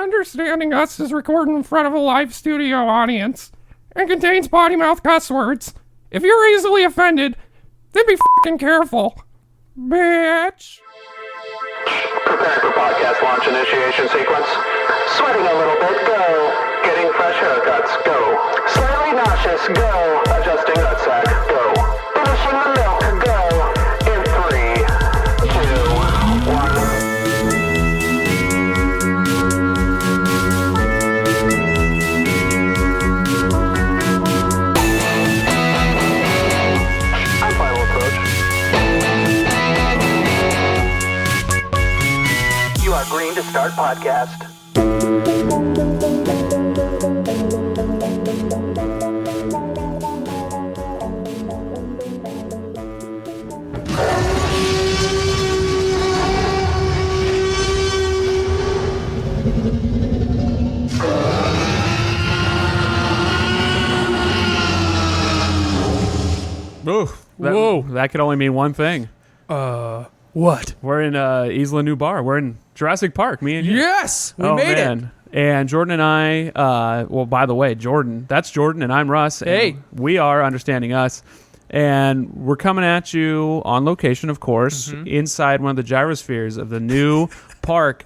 Understanding Us is recorded in front of a live studio audience and contains potty mouth cuss words. If you're easily offended, then be f***ing careful. Bitch. Preparing for podcast launch initiation sequence. Sweating a little bit, go. Getting fresh haircuts, go. Slightly nauseous, go. Adjusting nutsack, go. Finishing the milk, go. In 3, 2, 1. Green to start podcast. Whoa, that could only mean one thing. What? We're in Isla Nublar. We're in Jurassic Park, me and you. Yes! We made it! And Jordan and I, well, by the way, that's Jordan, and I'm Russ. Hey. And we are Understanding Us. And we're coming at you on location, of course, inside one of the gyrospheres of the new park.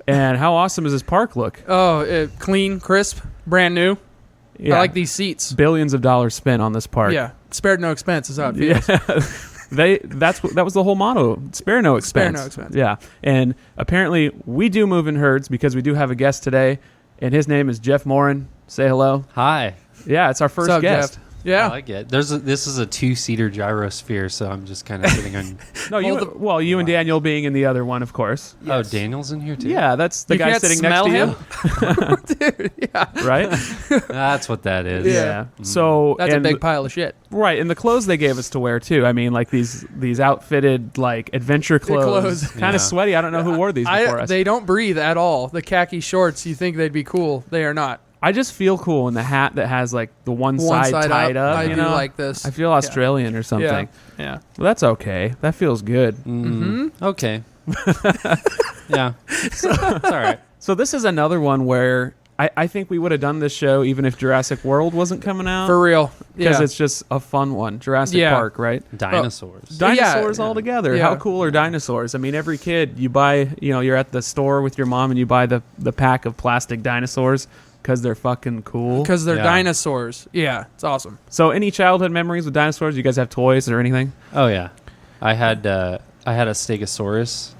And how awesome does this park look? Oh, clean, crisp, brand new. Yeah. I like these seats. Billions of dollars spent on this park. Yeah. Spared no expense is how it feels. Yeah. That was the whole motto. Spare no expense. Spare no expense. Yeah. And apparently we do move in herds because we do have a guest today, and his name is Jeff Morin. Say hello. Hi. Yeah, it's our first What's up, guest. Jeff? Yeah. I like it. This is a 2-seater gyrosphere, so I'm just kind of sitting on. No, you and Daniel being in the other one, of course. Yes. Oh, Daniel's in here too. Yeah, that's the You guy can't sitting next smell to him? you. Dude, yeah. Right? That's what that is. Yeah. So That's a big pile of shit. Right, and the clothes they gave us to wear too. I mean, like these outfitted like adventure clothes. Kind Yeah. of sweaty. I don't know who wore these before us. They don't breathe at all. The khaki shorts, you think they'd be cool. They are not. I just feel cool in the hat that has like the one side tied up. I you do know? like this. I feel Australian or something. Yeah. Well, that's okay. That feels good. Okay. Yeah. It's all right. So this is another one where I think we would have done this show even if Jurassic World wasn't coming out. For real. Because Yeah. it's just a fun one. Jurassic Yeah. Park, right? Dinosaurs. Dinosaurs all together. Yeah. How cool are dinosaurs? I mean, every kid, you buy, you're at the store with your mom and you buy the pack of plastic dinosaurs because they're fucking cool. Because they're Yeah. dinosaurs. Yeah. It's awesome. So any childhood memories with dinosaurs? You guys have toys or anything? Oh yeah. I had a Stegosaurus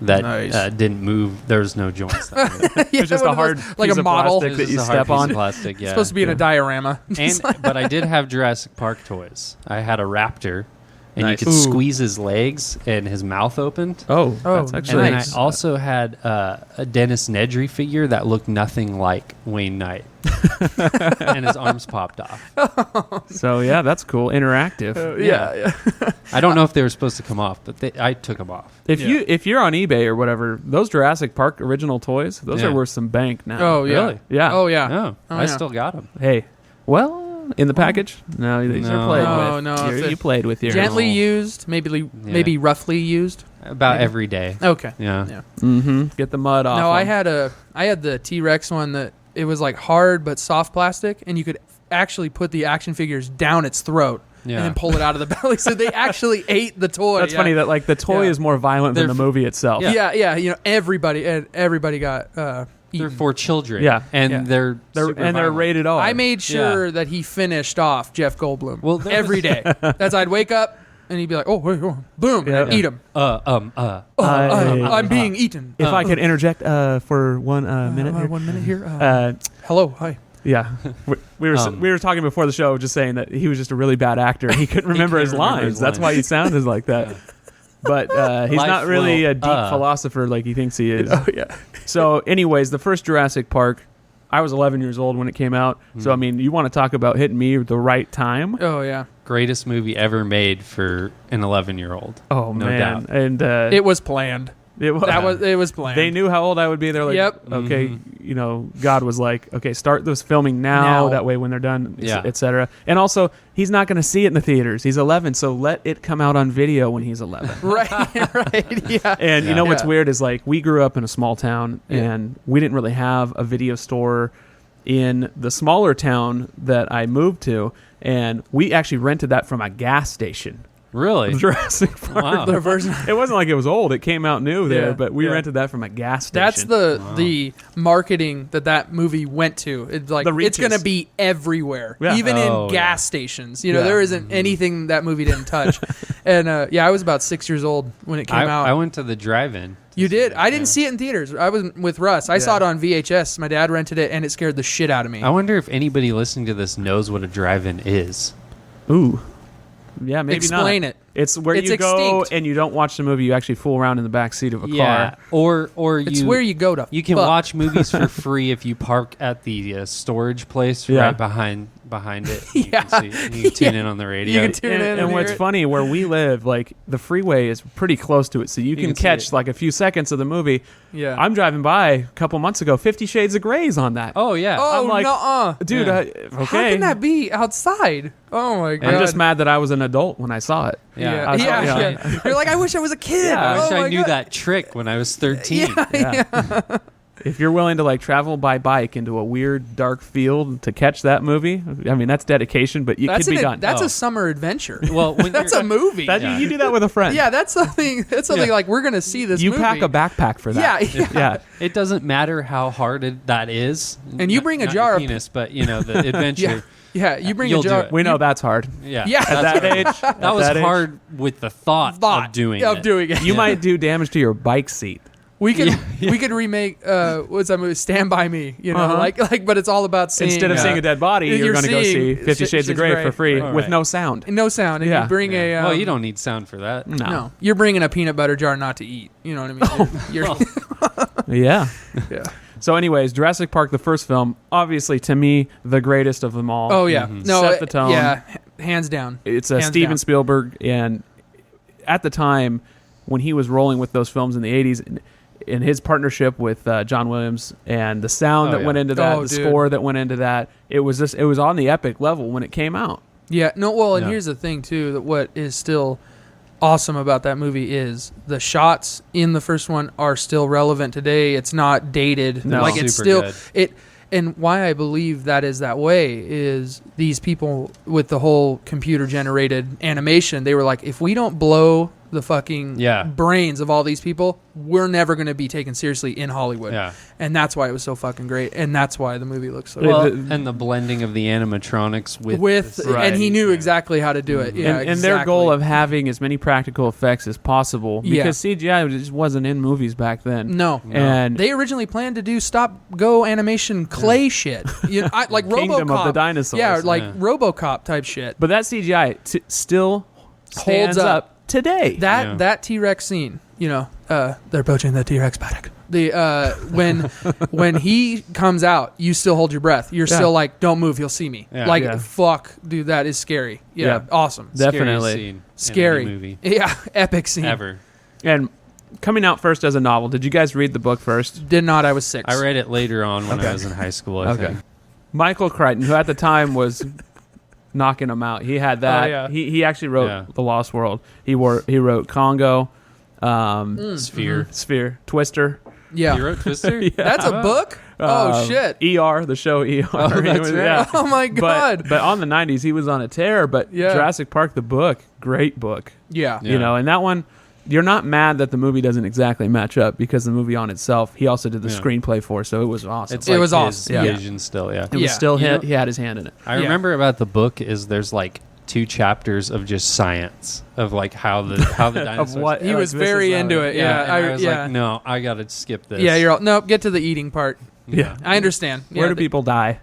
that Nice. didn't move. There was no joints. Yeah, It's just one a of hard those, like piece a of model. plastic that This you is a hard step piece on. of plastic. Yeah. It's supposed to be in a diorama. But I did have Jurassic Park toys. I had a raptor, and Nice. you could Ooh. squeeze his legs, and his mouth opened. Oh, Oh, that's And actually then nice. I also had a Dennis Nedry figure that looked nothing like Wayne Knight, and his arms popped off. So yeah, that's cool. Interactive. Yeah. I don't know if they were supposed to come off, but I took them off. If you're on eBay or whatever, those Jurassic Park original toys, those Yeah. are worth some bank now. Oh, yeah. Really? Yeah. Oh, yeah. No, Oh, I yeah. still got them. Hey, well, in the package? No, these are No. played No, with. no, You're- if it- you played with yours. Gently No. used, maybe roughly used. About Maybe. every day. Okay. Yeah. Yeah. Mm-hmm. Get the mud off. No, I them. had the T-Rex one that it was like hard but soft plastic, and you could actually put the action figures down its throat Yeah. and then pull it out of the belly. So they actually ate the toy. That's yeah. funny that like the toy Yeah. is more violent than They're the movie itself. Yeah. Yeah. Everybody got They're eaten. for children. Yeah. And Yeah. they're They're super and they're violent. rated R. I made sure that he finished off Jeff Goldblum. Well, there every day. That's I'd wake up and he'd be like, "Oh, wait, oh, boom, Yeah. and eat him. I'm being eaten." If I could interject for 1 minute here. 1 minute here. Hello, hi. Yeah, we were talking before the show, just saying that he was just a really bad actor. He couldn't remember his remember lines. his That's why he sounded like that. But he's Life not really will, a deep philosopher like he thinks he is. Oh yeah. So, anyways, the first Jurassic Park, I was 11 years old when it came out. So, I mean, you want to talk about hitting me at the right time? Oh yeah. Greatest movie ever made for an 11-year-old. Oh No man! doubt. And It was planned. it was It was planned. They knew how old I would be. They're like, Yep. okay, God was like, okay, start this filming now. That way when they're done, etc. And also, he's not going to see it in the theaters. He's 11, so let it come out on video when he's 11. Right. Yeah. And you know what's weird is like we grew up in a small town and we didn't really have a video store in the smaller town that I moved to, and we actually rented that from a gas station. Really? Jurassic Park. Wow. The version. It wasn't like it was old. It came out new there, Yeah, but we yeah. rented that from a gas station. That's the marketing that movie went to. It's like The it's going to reaches. be everywhere, Yeah. even Oh, in yeah. gas stations. There isn't anything that movie didn't touch. And I was about 6 years old when it came out. I went to the drive-in. You did? I didn't see it in theaters. I was with Russ. I saw it on VHS. My dad rented it, and it scared the shit out of me. I wonder if anybody listening to this knows what a drive-in is. Ooh. Yeah, maybe Explain not. it. It's where It's you go extinct. and you don't watch the movie. You actually fool around in the back seat of a car. Or It's where you go to. You can fuck. watch movies for free if you park at the storage place Yeah. right behind it. You Yeah. can see, you can tune in on the radio. You can tune in And and what's hear it. funny, where we live, like the freeway is pretty close to it, so you can can see catch it. like a few seconds of the movie. Yeah. I'm driving by a couple months ago, 50 Shades of Grey's on that. Oh yeah. Oh, I'm like, nuh-uh. dude, Yeah. okay. How can that be outside? Oh, my God. I'm just mad that I was an adult when I saw it. Yeah. I was- Yeah. You're like, I wish I was a kid. Yeah, I wish Oh, I my knew God. that trick when I was 13. Yeah. If you're willing to like travel by bike into a weird dark field to catch that movie, I mean that's dedication, but it That's could be done. That's Oh. a summer adventure. Well, when That's you're, a movie. You do that with a friend. Yeah, that's something. That's something Yeah. like we're gonna see this. You movie. pack a backpack for that. Yeah, Yeah. it doesn't matter how hard that is. And you bring a Not jar your of- penis, but the adventure. Yeah, you bring You'll a jar. do it. We know that's hard. Yeah. Yeah. At that age, That was hard with the thought of doing it. doing it. You might do damage to your bike seat. We could we could remake what's that movie? Stand by Me. Uh-huh. like, but it's all about seeing Instead of seeing a dead body, you're going to go see seeing 50 Shades of Grey for free Right. with no sound. no sound, and Yeah. you bring a. Well, you don't need sound for that. No, you're bringing a peanut butter jar not to eat. You know what I mean? You're- Yeah. yeah. So, anyways, Jurassic Park, the first film, obviously to me the greatest of them all. Oh yeah. No. Set the tone. Yeah. Hands down. It's Hands Steven down. Spielberg, and at the time when he was rolling with those films in the 80s, in his partnership with John Williams and the sound Oh, that yeah. went into that, Oh, the dude. score that went into that, it was on the epic level when it came out. Yeah. No. Well, and Yeah. here's the thing too. That what is still awesome about that movie is the shots in the first one are still relevant today. It's not dated. No. Like it's Super still good. it. And why I believe that is that way is these people with the whole computer generated animation. They were like, if we don't blow the fucking Yeah. brains of all these people, we're never going to be taken seriously in Hollywood. Yeah. And that's why it was so fucking great. And that's why the movie looks so Well, the- and the blending of the animatronics with Right. and he knew exactly how to do it. Yeah, and their goal exactly. of having as many practical effects as possible, Yeah. because CGI just wasn't in movies back then. No. And They originally planned to do stop go animation clay shit. You know, like Kingdom RoboCop. of the Dinosaurs. Yeah, like Yeah. RoboCop type shit. but that CGI still stands up. up today. Yeah. That T-Rex scene, they're poaching the T-Rex paddock. The when he comes out, you still hold your breath. You're Yeah. still like, don't move, he'll see me. Yeah. Like, Yeah. fuck, dude, that is scary. Yeah, Yeah. awesome. Definitely. scene in Scary. any movie Yeah, epic scene. ever. And coming out first as a novel, did you guys read the book first? Did not. I was 6. I read it later on when Okay. I was in high school. I think. Michael Crichton, who at the time was knocking him out, he had that. Oh, yeah. He actually wrote Yeah. The Lost World. He wrote Congo, Sphere. Sphere, Twister. Yeah. You wrote Twister? That's a book? Oh, shit. ER, the show ER. Oh, He that's was- right. yeah. Oh, my God. But on the 90s, he was on a tear. But Yeah. Jurassic Park, the book, great book. Yeah. Yeah. You know, and that one, you're not mad that the movie doesn't exactly match up, because the movie on itself, he also did the Yeah. screenplay for, so it was awesome. It's It like was his awesome. Yeah. vision still, yeah. it was yeah. still You know- he had his hand in it. I Yeah. remember about the book is there's like 2 chapters of just science of like how the dinosaurs. what He like, was this is very how- into it. Yeah, Yeah. and I was yeah. like, no, I gotta skip this. Yeah, you're all, nope, get to the eating part. Yeah. I understand. Where Yeah, do people die?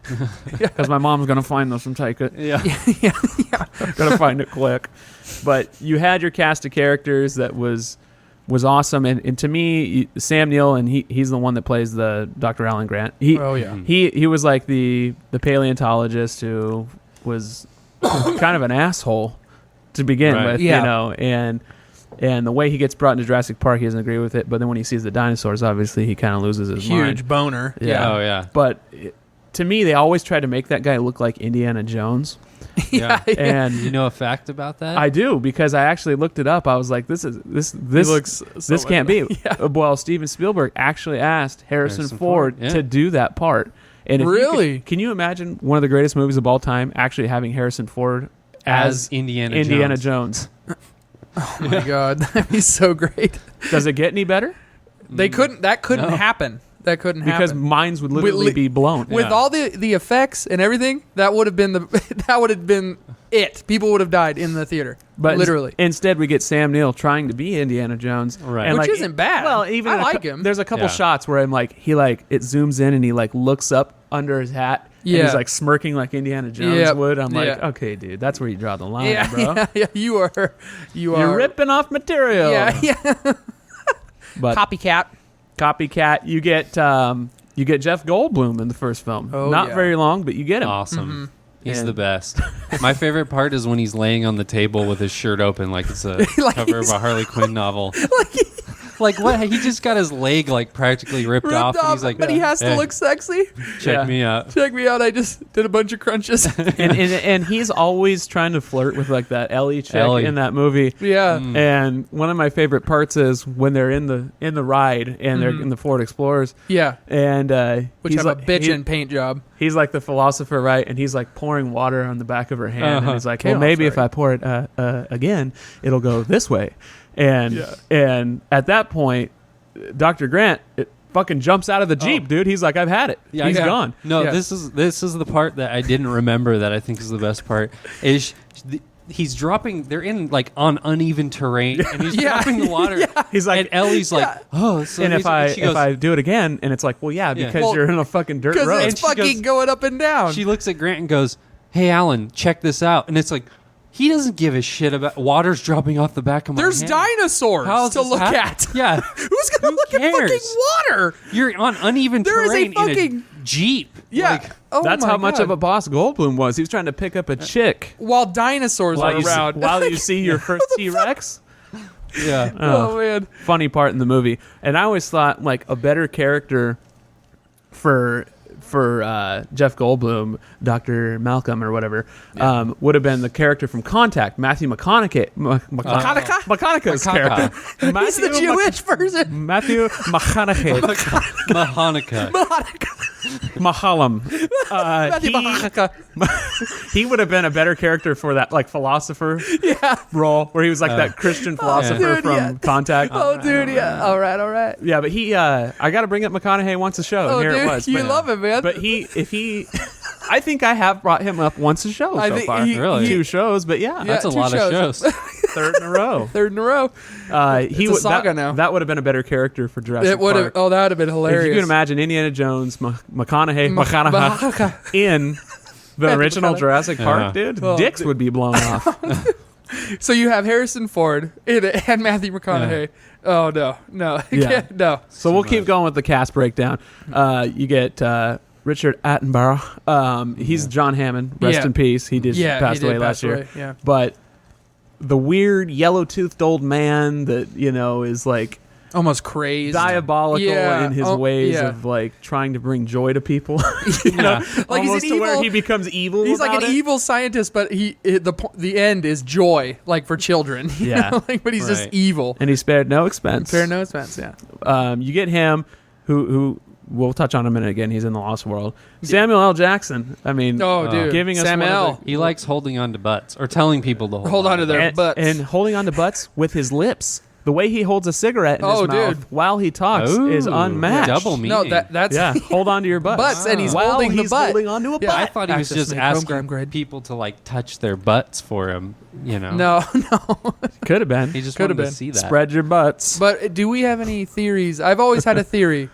Because my mom's gonna find those from Taika. Yeah. Gotta find it quick. But you had your cast of characters that was awesome, and to me, Sam Neill, and he's the one that plays the Dr. Alan Grant. Oh, yeah. He was like the paleontologist who was kind of an asshole to begin Right. with, Yeah. you know, and And the way he gets brought into Jurassic Park, he doesn't agree with it. But then when he sees the dinosaurs, obviously he kind of loses his mind. Huge boner. Yeah. Oh yeah. But to me, they always try to make that guy look like Indiana Jones. Yeah. And You know a fact about that? I do, because I actually looked it up. I was like, this looks this can't be. Well, Steven Spielberg actually asked Harrison Ford yeah. to do that part. And if Really? can you imagine one of the greatest movies of all time actually having Harrison Ford as Indiana Jones? Oh my god, that'd be so great. Does it get any better? They couldn't. That couldn't No. happen. That couldn't happen Because minds would literally be blown. with Yeah. all the effects and everything. That would have been that would have been it. People would have died in the theater. But literally. instead, we get Sam Neill trying to be Indiana Jones, Right. And Which isn't bad. Well, even I in a like cou- him. There's a couple Yeah. shots where I'm like, it zooms in and he like looks up under his hat, and Yeah. he's like smirking like Indiana Jones Yep. would. I'm like, Yeah. okay, dude, that's where you draw the line, Yeah, bro. yeah, You are. You're ripping off material. Yeah, yeah. But Copycat. copycat, you get Jeff Goldblum in the first film. Oh, Not yeah. very long, but you get him. Awesome. He's And- the best. My favorite part is when he's laying on the table with his shirt open like it's a Like cover of he's- a Harley Quinn novel. Like what? He just got his leg like practically ripped off, and he's like, but he has to "Hey, look sexy. check Yeah. me out." Check me out. I just did a bunch of crunches. and he's always trying to flirt with like that Ellie chick Ellie. in that movie. Yeah. And one of my favorite parts is when they're in the ride and they're in the Ford Explorers, Yeah. and Which he's have like, a bitchin' paint job. he's like the philosopher, right? And he's like pouring water on the back of her hand, and Uh-huh. he's like, Chaos, well, maybe if right? I pour it again, it'll go this way. And Yeah. and at that point, Dr. Grant fucking jumps out of the Jeep, dude. He's like, I've had it. Yeah, He's yeah. gone. No, Yeah. this is the part that I didn't remember that I think is the best part. Is he's dropping? They're in like on uneven terrain, and he's Yeah. dropping the water. He's like, and Ellie's like, "Oh, so and if amazing." I she goes, do it again, and it's like, well, yeah, Yeah. because Well, you're in a fucking dirt Because road. it's she goes- fucking going up and down. she looks at Grant and goes, "Hey, Alan, check this out." And it's like, he doesn't give a shit about water's dropping off the back of my There's hand. dinosaurs How's to this look happen? at. Yeah, Who's going to Who look at fucking cares? water? you're on uneven There is a terrain in fucking- a Jeep. Yeah. Like, Oh That's my how much God. of a boss Goldblum was. He was trying to pick up a chick While dinosaurs while are you, around. while you see your first T-Rex. yeah. Oh, man. Funny part in the movie. And I always thought like a better character for Jeff Goldblum, Dr. Malcolm or whatever, would have been the character from Contact, Matthew McConaughey's Macaca. character. He's the Jewish person. Matthew McConaughey. Mahanukkah. Mahalam. Matthew Mahaka. He would have been a better character for that like philosopher role, where he was like that Christian philosopher Dude, from yeah. Contact. Oh, dude, yeah. All right, all right. Yeah, but he, I got to bring up McConaughey once a show. Oh, and here dude, it was. you but, love him, man. But I think I have brought him up once a show I so think far. Really? 2 shows, but yeah, That's a 2 lot shows. of shows. third in a row. Third in a row. He a would- saga that, now. That would have been a better character for Jurassic It would have. Park. Oh, that would have been hilarious. If you can imagine Indiana Jones, McConaughey Mahaka. in the Matthew original McConaughey. Jurassic Park, Yeah. dude, Oh, dicks dude. would be blown off. So you have Harrison Ford in it and Matthew McConaughey. Oh no, Yeah. no. So we'll keep going with the cast breakdown. You get Richard Attenborough. He's John Hammond. Rest Yeah. in peace. He just Yeah, passed he did away last pass year. away, yeah. But the weird yellow-toothed old man that is like Almost crazed. diabolical Yeah. in his Oh, ways yeah. of like trying to bring joy to people. Yeah. Like he's almost an to where evil- he becomes evil. He's like about an it. evil scientist, but the end is joy, like for children. you Yeah. know? Like, but he's just Right. evil. and he spared no expense. Fair no expense. Yeah. You get him, who we'll touch on in a minute again. He's in the Lost World. Samuel L. Jackson. I mean, Oh, dude. giving us Sam one of L. the- He likes holding on to butts or telling people to Hold on to their and, butts. and holding on to butts with his lips. The way he holds a cigarette in Oh, his mouth dude. while he talks Ooh, is unmatched. double meaning. No, that's Yeah, hold on to your butts. Butts, and he's While holding the he's butt. holding onto a Yeah. butt. I thought he was Access just made asking program grade. people to like touch their butts for him. You know, no. Could have been. he just Could've wanted been. to see that. Spread your butts. But do we have any theories? I've always had a theory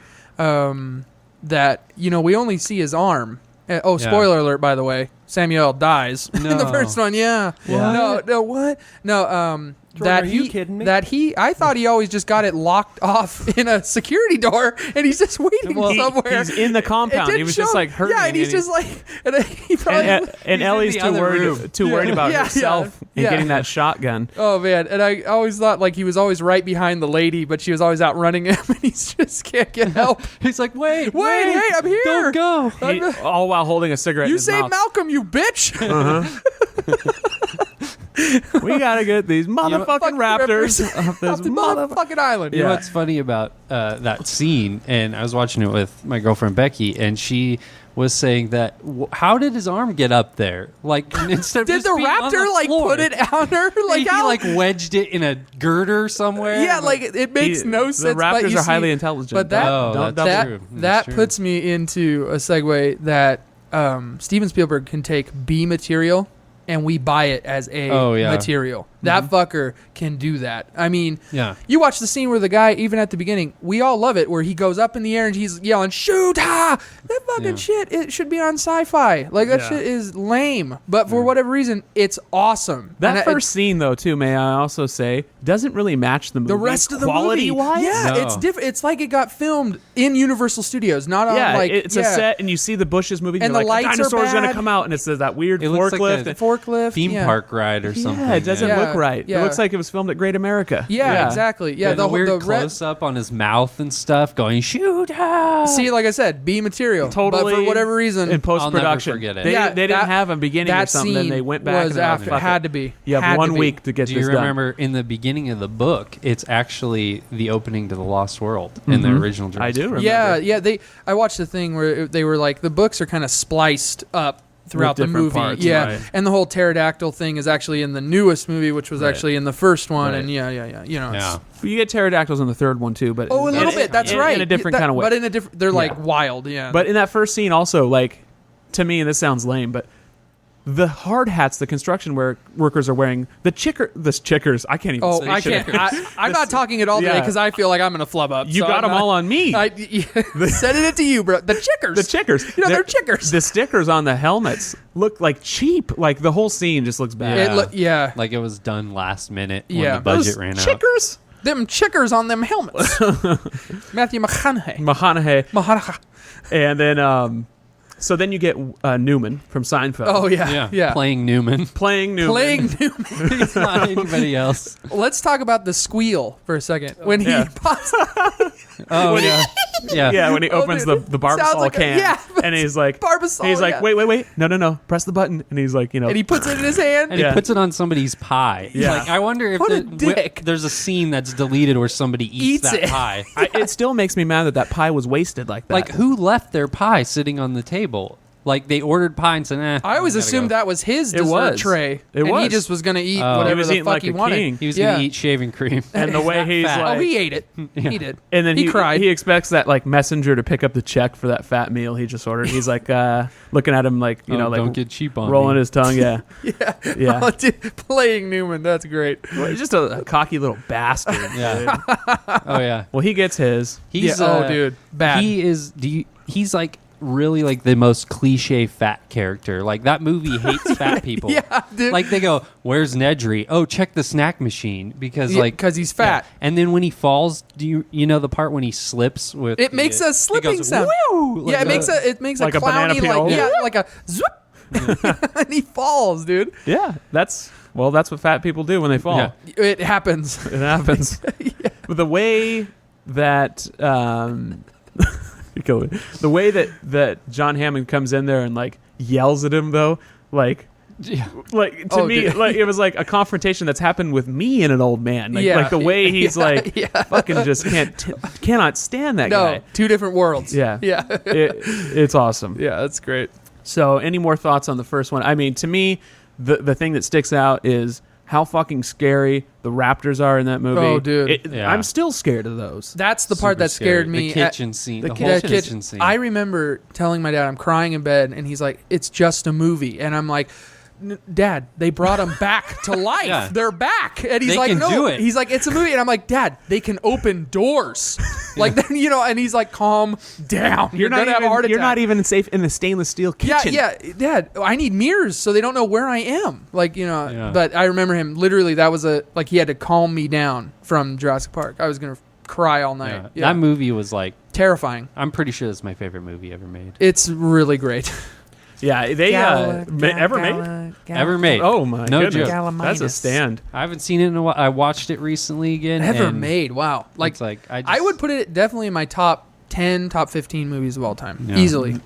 that we only see his arm. Oh, Yeah. spoiler alert! By the way, Samuel dies in the No. first one. Yeah. What? No. What? No. that are you kidding me? I thought he always just got it locked off in a security door, and he's just waiting somewhere. He's in the compound. He was just like hurting. Yeah, and he's just like, and he probably, and Ellie's too worried about herself and getting that shotgun. Oh man! And I always thought like he was always right behind the lady, but she was always outrunning him, and he just can't get help. He's like, wait, hey, I'm here. don't go. All while holding a cigarette. You in his saved mouth. Malcolm, you bitch. We gotta get these motherfucking raptors off this the motherfucking island. You know what's funny about that scene, and I was watching it with my girlfriend Becky, and she was saying that how did his arm get up there? Like instead of Did just the being on raptor the like floor. put it on her? Like he how? like wedged it in a girder somewhere. Yeah, like it makes no sense. The but raptors you are see- highly intelligent. But that Don't that's double- true. that That's puts me into a segue that Steven Spielberg can take B material and we buy it as A material. That fucker can do that. I mean, you watch the scene where the guy, even at the beginning, we all love it, where he goes up in the air and he's yelling, shoot, ha! That fucking shit, it should be on sci-fi. Like, that shit is lame. But for whatever reason, it's awesome. That And first scene, though, too, may I also say, doesn't really match the movie. the rest of the quality-wise. movie. Yeah, No. it's different. It's like it got filmed in Universal Studios, not on Yeah, like... it's a set, and you see the bushes moving, And you're the like, lights a are dinosaur's going to bad. come out, and it's that weird It looks like forklift. a Forklift. theme park ride or something. Yeah, it doesn't Yeah. look right. Yeah. It looks like it was filmed at Great America. Yeah, exactly. Yeah, the weird red- close up on his mouth and stuff, going shoot. Ah. See, like I said, B material. Totally. But for whatever reason, In post-production. I'll never forget it. They didn't have a beginning or that something, then scene they went back was and after. fuck it. Had to be. You have Had 1 to be. week to get Do this you done. remember in the beginning of the book, it's actually the opening to the Lost World in the original Jurassic I do Park. remember. Yeah. I watched the thing where they were like the books are kind of spliced up throughout the different movie. parts, yeah, right. and the whole pterodactyl thing is actually in the newest movie, which was Right. actually in the first one. Right. And yeah. You know. Yeah. You get pterodactyls in the third one, too. But Oh, a little bit. That's right. In a different kind of way. But in a different, they're like wild. Yeah. But in that first scene, also, like, to me, and this sounds lame, but the hard hats the construction workers are wearing, the chickers, I can't even oh, say I shit. can't. I'm not talking at all today Yeah. because I feel like I'm gonna flub up. You so got I'm them not- all on me. Sending it to you, bro. The chickers. The chickers. You know, they're chickers. The stickers on the helmets look like cheap. Like, the whole scene just looks bad. Yeah. Like it was done last minute when Yeah. the budget Those ran out. chickers? Them chickers on them helmets. Matthew McConaughey. Mahanahe. And then, so then you get Newman from Seinfeld. Oh yeah. Playing Newman. Playing Newman. Playing Newman. He's not anybody else. Let's talk about the squeal for a second. When he pops, Oh, yeah. Yeah, when he opens dude. the Barbasol Sounds like a- can. yeah, And he's like, Barbasol, he's like, yeah. wait. No. Press the button. And he's like, and he puts it in his hand. And he puts it on somebody's pie. Yeah. Like, I wonder if What a dick. there's a scene that's deleted where somebody eats that it. pie. It still makes me mad that pie was wasted like that. Like, who left their pie sitting on the table? Like, they ordered pie and said, I always gotta assumed go. that was his It dessert was. tray. It and was. he just was going to eat He whatever was the eating fuck like he a wanted. king. He was Yeah. going to eat shaving cream. and the way he's fat. like, Oh, he ate it. He did. and then he cried. He expects that like messenger to pick up the check for that fat meal he just ordered. He's like looking at him like like don't get cheap on rolling me. his tongue. Yeah, yeah. Oh, dude, playing Newman. That's great. Well, he's just a cocky little bastard. Yeah. Oh, yeah. Well, he gets his. He's, oh, dude. Bad. He is, he's like really like the most cliche fat character. Like, that movie hates fat people. Yeah, dude. Like, they go, where's Nedry? Oh, check the snack machine. Because, Yeah, like, 'cause he's fat. Yeah. And then when he falls, do you know the part when he slips with It makes a slipping goes, sound. "Woo!" Like Yeah, it that. makes Like a a banana clowny, peel. like a zoop. And he falls, dude. Yeah, that's what fat people do when they fall. Yeah. It happens. It happens. But the way that the way that John Hammond comes in there and like yells at him though, like Yeah. to Oh, me, dude. like it was like a confrontation that's happened with me and an old man. Like, Yeah. like the way he's Yeah, like yeah. fucking just cannot stand that No, guy. two different worlds. Yeah. Yeah. It's awesome. Yeah, that's great. So, any more thoughts on the first one? I mean, to me, the thing that sticks out is how fucking scary the raptors are in that movie. Oh, dude. Yeah. I'm still scared of those. That's the part Super that scared scary. me. The kitchen scene. The the whole That kitchen kid, scene. I remember telling my dad I'm crying in bed, and he's like, "It's just a movie," and I'm like, Dad, they brought them back to life. Yeah. They're back. And he's They like, can no. do it. He's like, it's a movie. And I'm like, Dad, they can open doors. Like, then, and he's like, calm down. You're not going to have a heart attack. You're not even safe in the stainless steel kitchen. Yeah, Dad, I need mirrors so they don't know where I am. Like, but I remember him, literally, that was he had to calm me down from Jurassic Park. I was going to cry all night. Yeah. That movie was like terrifying. I'm pretty sure it's my favorite movie ever made. It's really great. Yeah, they ever made. Oh my goodness, that's a stand. I haven't seen it in a while. I watched it recently again. Ever made? Wow. Like I would put it definitely in my top 10, top 15 movies of all time. Yeah.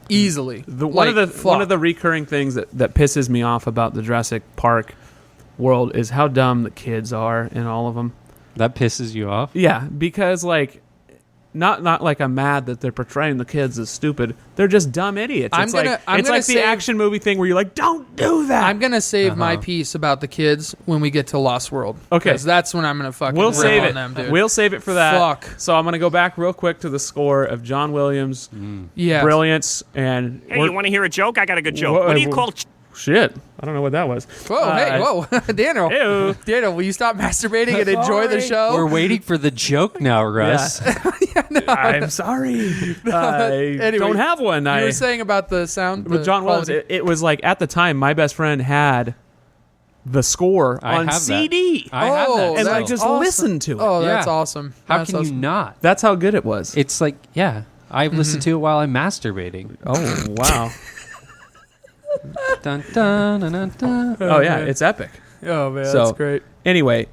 Easily. One of the recurring things that pisses me off about the Jurassic Park world is how dumb the kids are in all of them. That pisses you off? Yeah, because not like I'm mad that they're portraying the kids as stupid. They're just dumb idiots. It's like the action movie thing where you're like, don't do that. I'm gonna save my piece about the kids when we get to Lost World. Okay, because that's when I'm gonna fucking we'll save on it. them, dude. We'll save it for that. Fuck. So I'm gonna go back real quick to the score of John Williams' brilliance and. Hey, you want to hear a joke? I got a good joke. What do you call? Shit, I don't know what that was. Whoa, hey, whoa, Daniel. Ew. Daniel, will you stop masturbating and enjoy the show? We're waiting for the joke now, Russ. I'm sorry. I don't have one. You were saying about the sound with John Williams. It was like at the time, my best friend had the score on CD. I have that. And I just listened to it. Oh, that's awesome. How can you not? That's how good it was. It's like, I listened to it while I'm masturbating. Oh, wow. Dun, dun, dun, dun, dun. Oh, yeah, it's epic. Oh, man, that's great. Anyway,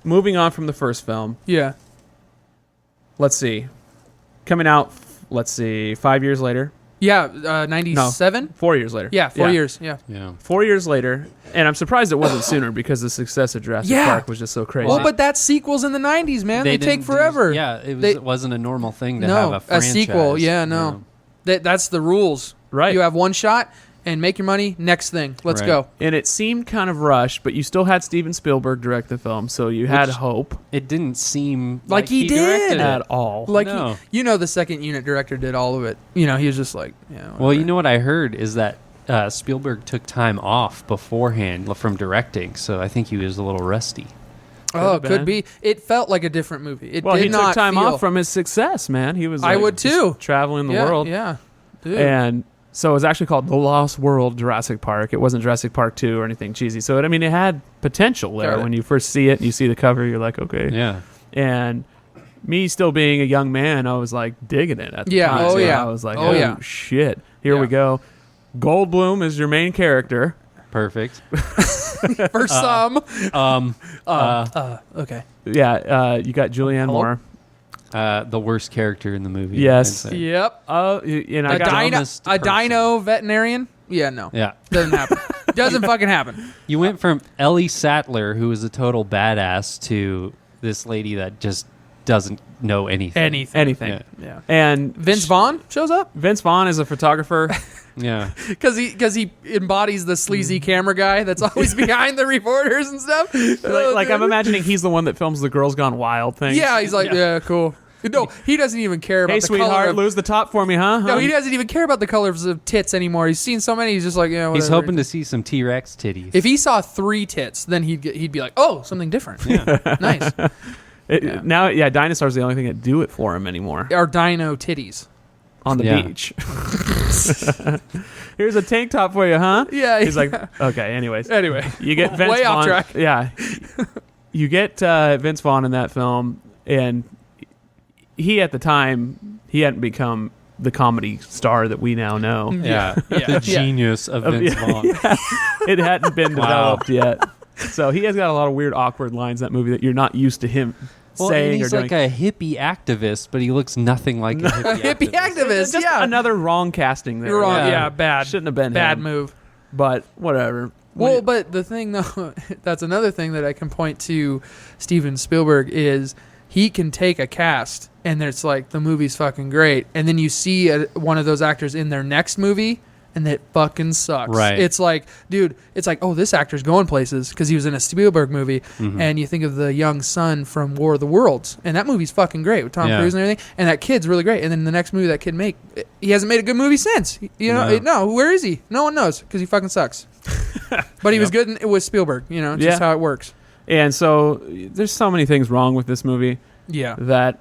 moving on from the first film. Yeah. Let's see. Coming out, 5 years later. Yeah, 97? No, 4 years later. Yeah, 4 years, yeah. 4 years later, and I'm surprised it wasn't sooner because the success of Jurassic Park was just so crazy. Well, but that sequel's in the 90s, man. They take forever. It wasn't a normal thing to have a franchise. A sequel, no. That's the rules. Right. You have one shot, and make your money, next thing. Let's go. And it seemed kind of rushed, but you still had Steven Spielberg direct the film, so you had hope. It didn't seem like he did at all. Like the second unit director did all of it. He was just like, well, you know what I heard is that Spielberg took time off beforehand from directing, so I think he was a little rusty. Could be. It felt like a different movie. He took time off from his success, man. He was. I would too. Traveling the world. Yeah. Dude. And so it was actually called The Lost World Jurassic Park. It wasn't Jurassic Park 2 or anything cheesy. So it had potential there. When you first see it and you see the cover, you're like, okay. Yeah. And me still being a young man, I was like digging it at the time. Oh, so yeah. I was like, shit. Here we go. Goldblum is your main character. Perfect. For some. Okay. Yeah. You got Julianne Moore. The worst character in the movie. Yes. Yep. A dino veterinarian? Yeah, no. Yeah. Doesn't happen. Doesn't fucking happen. You went from Ellie Sattler, who is a total badass, to this lady that just doesn't know anything. Anything. Yeah. And Vince Vaughn shows up? Vince Vaughn is a photographer. Yeah. Because he embodies the sleazy camera guy that's always behind the reporters and stuff. Like I'm imagining he's the one that films the Girls Gone Wild thing. Yeah, he's like, yeah, cool. No, he doesn't even care about the color. Hey, sweetheart, lose the top for me, huh? No, he doesn't even care about the colors of tits anymore. He's seen so many, he's just like, whatever. He's hoping to see some T-Rex titties. If he saw 3 tits, then he'd be like, oh, something different. Yeah. Nice. Now, dinosaurs are the only thing that do it for him anymore. Or dino titties. On the beach. Here's a tank top for you, huh? Yeah. He's like, okay, anyways. Anyway. You get Vince Way Vaughn. off track. Yeah. You get Vince Vaughn in that film, and he, at the time, he hadn't become the comedy star that we now know. Yeah. The genius of Vince Vaughn. It hadn't been developed yet. So he has got a lot of weird, awkward lines in that movie that you're not used to him saying and he's or like doing. a hippie activist, but he looks nothing like a hippie activist. Just another wrong casting there. You're wrong. Yeah, bad. Shouldn't have been bad him. move. But whatever. Well, but the thing, though, that's another thing that I can point to Steven Spielberg is he can take a cast and it's like the movie's fucking great. And then you see one of those actors in their next movie and it fucking sucks. Right. It's like, dude, oh, this actor's going places because he was in a Spielberg movie. Mm-hmm. And you think of the young son from War of the Worlds. And that movie's fucking great with Tom Cruise and everything. And that kid's really great. And then the next movie that kid he hasn't made a good movie since. No, where is he? No one knows because he fucking sucks. But he was good with Spielberg. Just how it works. And so there's so many things wrong with this movie. Yeah. That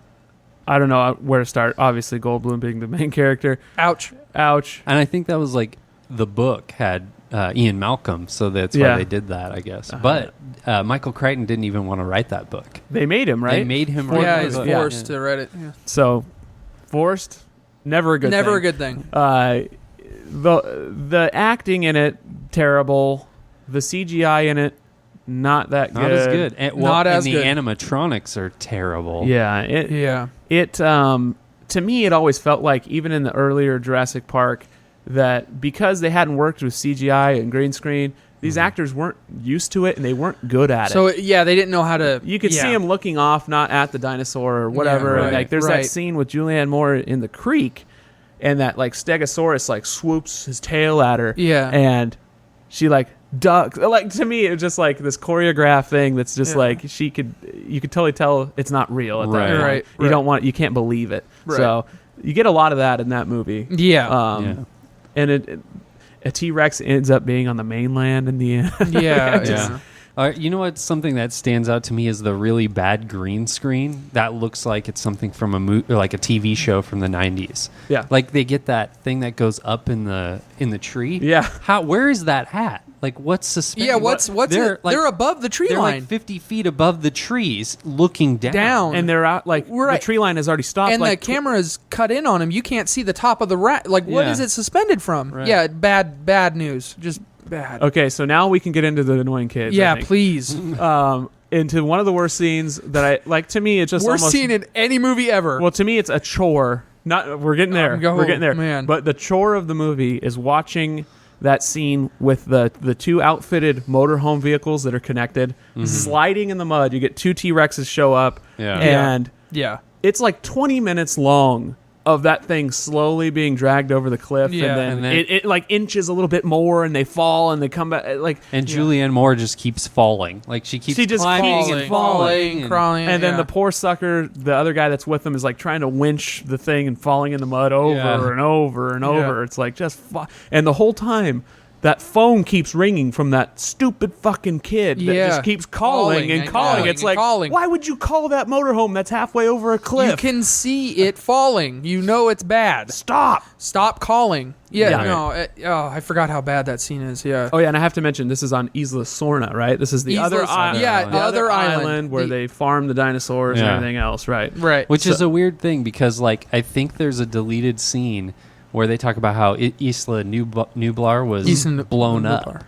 I don't know where to start. Obviously, Goldblum being the main character. Ouch. And I think that was like the book had Ian Malcolm, so that's why they did that, I guess. But Michael Crichton didn't even want to write that book. They made him, right? They made him write Yeah, the he's book. forced to write it. Yeah. So, forced, never a good thing. Never a good thing. The acting in it, terrible. The CGI in it, not that good. Not as good. And, Not as the good. animatronics are terrible. Yeah. It to me, it always felt like, even in the earlier Jurassic Park, that because they hadn't worked with CGI and green screen, these actors weren't used to it and they weren't good at it. So they didn't know how to. You could see them looking off, not at the dinosaur or whatever. Yeah, right, and like there's that scene with Julianne Moore in the creek, and that like Stegosaurus like swoops his tail at her. Yeah. And she like ducks. Like, to me, it was just like this choreographed thing that's just like you could totally tell it's not real at that point. Right. You can't believe it. Right. So you get a lot of that in that movie. Yeah. And a T-Rex ends up being on the mainland in the end. Yeah. You know what? Something that stands out to me is the really bad green screen that looks like it's something from like a TV show from the 90s. Yeah. Like they get that thing that goes up in the tree. Yeah. Where is that at? Like, what's suspended? Yeah, what's it? They're above the tree they're line. like 50 feet above the trees, looking down. And they're out, like, the tree line has already stopped. And like, the camera's cut in on him. You can't see the top of the rat. Like, what is it suspended from? Right. Yeah, bad news. Just bad. Okay, so now we can get into the annoying kids. Yeah, I think. please. Into one of the worst scenes that I like. To me, it's just Worst almost scene in any movie ever. Well, to me, it's a chore. We're getting there. We're getting there, man. But the chore of the movie is watching that scene with the two outfitted motorhome vehicles that are connected, sliding in the mud. You get two T-Rexes show up, and it's like 20 minutes long of that thing slowly being dragged over the cliff, and then it like inches a little bit more, and they fall, and they come back. And Julianne Moore just keeps falling. Like she just climbing and falling, crawling, and then the poor sucker, the other guy that's with them, is like trying to winch the thing and falling in the mud over and over and over. It's like and the whole time that phone keeps ringing from that stupid fucking kid that just keeps calling and calling. It's like, why would you call that motorhome that's halfway over a cliff? You can see it falling. You know it's bad. Stop calling. I forgot how bad that scene is. Yeah. Oh yeah, and I have to mention, this is on Isla Sorna, right? This is the other island. Yeah, the other island where they farm the dinosaurs and everything else, right? Right. Which is a weird thing because, like, I think there's a deleted scene where they talk about how Isla Nublar was blown up.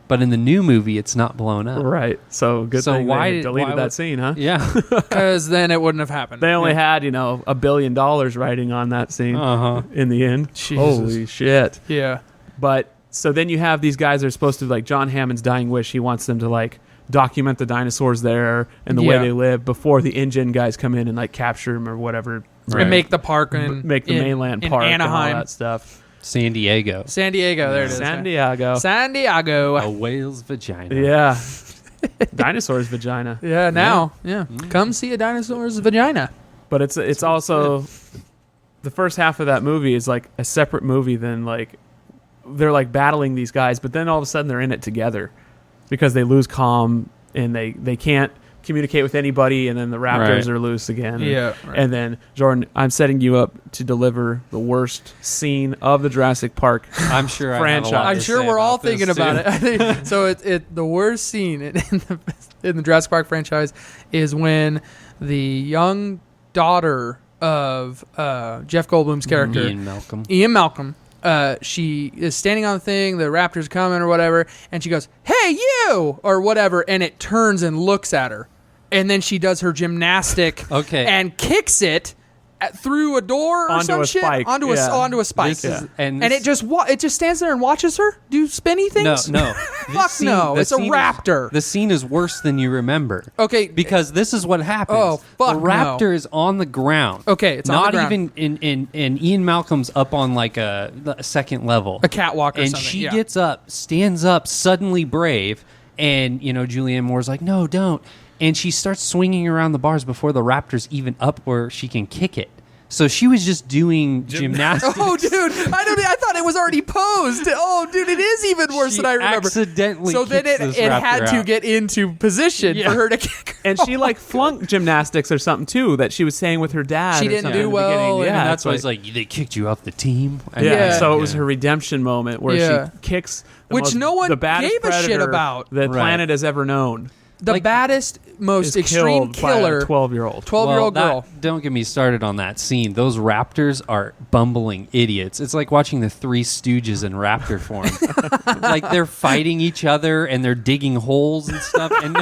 But in the new movie, it's not blown up. Right. So good thing they deleted that scene, huh? Yeah. Because then it wouldn't have happened. They only had, $1 billion riding on that scene in the end. Jesus. Holy shit. Yeah. But so then you have these guys that are supposed to, like, John Hammond's dying wish. He wants them to, like, document the dinosaurs there and the way they live before the InGen guys come in and, like, capture them or whatever. Right. And make the park make the mainland park Anaheim. and all that stuff. San Diego, there it is. San Diego. A whale's vagina. Yeah. Dinosaur's vagina. Yeah, now. Yeah. Come see a dinosaur's vagina. But it's also the first half of that movie is like a separate movie than, like, they're like battling these guys, but then all of a sudden they're in it together because they lose comm and they can't communicate with anybody, and then the raptors are loose again. And then, Jordan, I'm setting you up to deliver the worst scene of the Jurassic Park I'm sure franchise. I'm sure we're all thinking about it. I think so. The worst scene in the Jurassic Park franchise is when the young daughter of Jeff Goldblum's character, Ian Malcolm. She is standing on the thing, the raptor's coming or whatever, and she goes, "Hey, you!" or whatever, and it turns and looks at her. And then she does her gymnastic and kicks it through a door or onto some a shit spike. onto a spike. And it just stands there and watches her do spinny things. No. Fuck no. It's a raptor. The scene is worse than you remember. Okay, because this is what happens. Oh, fuck the raptor is on the ground. Okay, it's on the ground. Not even in Ian Malcolm's up on like a second level, a catwalk or and something. she gets up, stands up, suddenly brave, and Julianne Moore's like, "No, don't." And she starts swinging around the bars before the raptor's even up where she can kick it. So she was just doing gymnastics. Oh, dude, I thought it was already posed. Oh, dude, it is even worse than I remember. Accidentally. So then it had to get into position for her to kick her And she like flunked gymnastics or something too that she was saying with her dad. She or didn't something do in the well, beginning. and Yeah, that's why it's like they kicked you off the team. So it was her redemption moment where she kicks the baddest gave a shit about the planet has ever known. The baddest, most extreme killer. By a 12-year-old. 12-year-old girl. Don't get me started on that scene. Those raptors are bumbling idiots. It's like watching the Three Stooges in raptor form. Like they're fighting each other and they're digging holes and stuff. And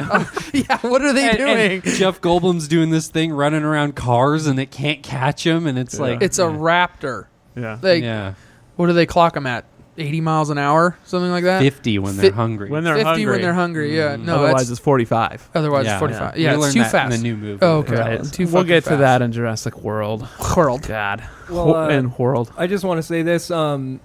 what are they doing? And Jeff Goldblum's doing this thing, running around cars, and it can't catch him. And it's like it's a raptor. Yeah. What do they clock them at? 80 miles an hour, something like that. 50 when they're hungry. When they're 50 hungry. when they're hungry. Yeah. No, otherwise it's 45. Otherwise it's 45. Yeah, we it's too learned that fast. in the new movie. Oh, okay. Right. We'll get to that in Jurassic World. God. Well, and World. I just want to say this. One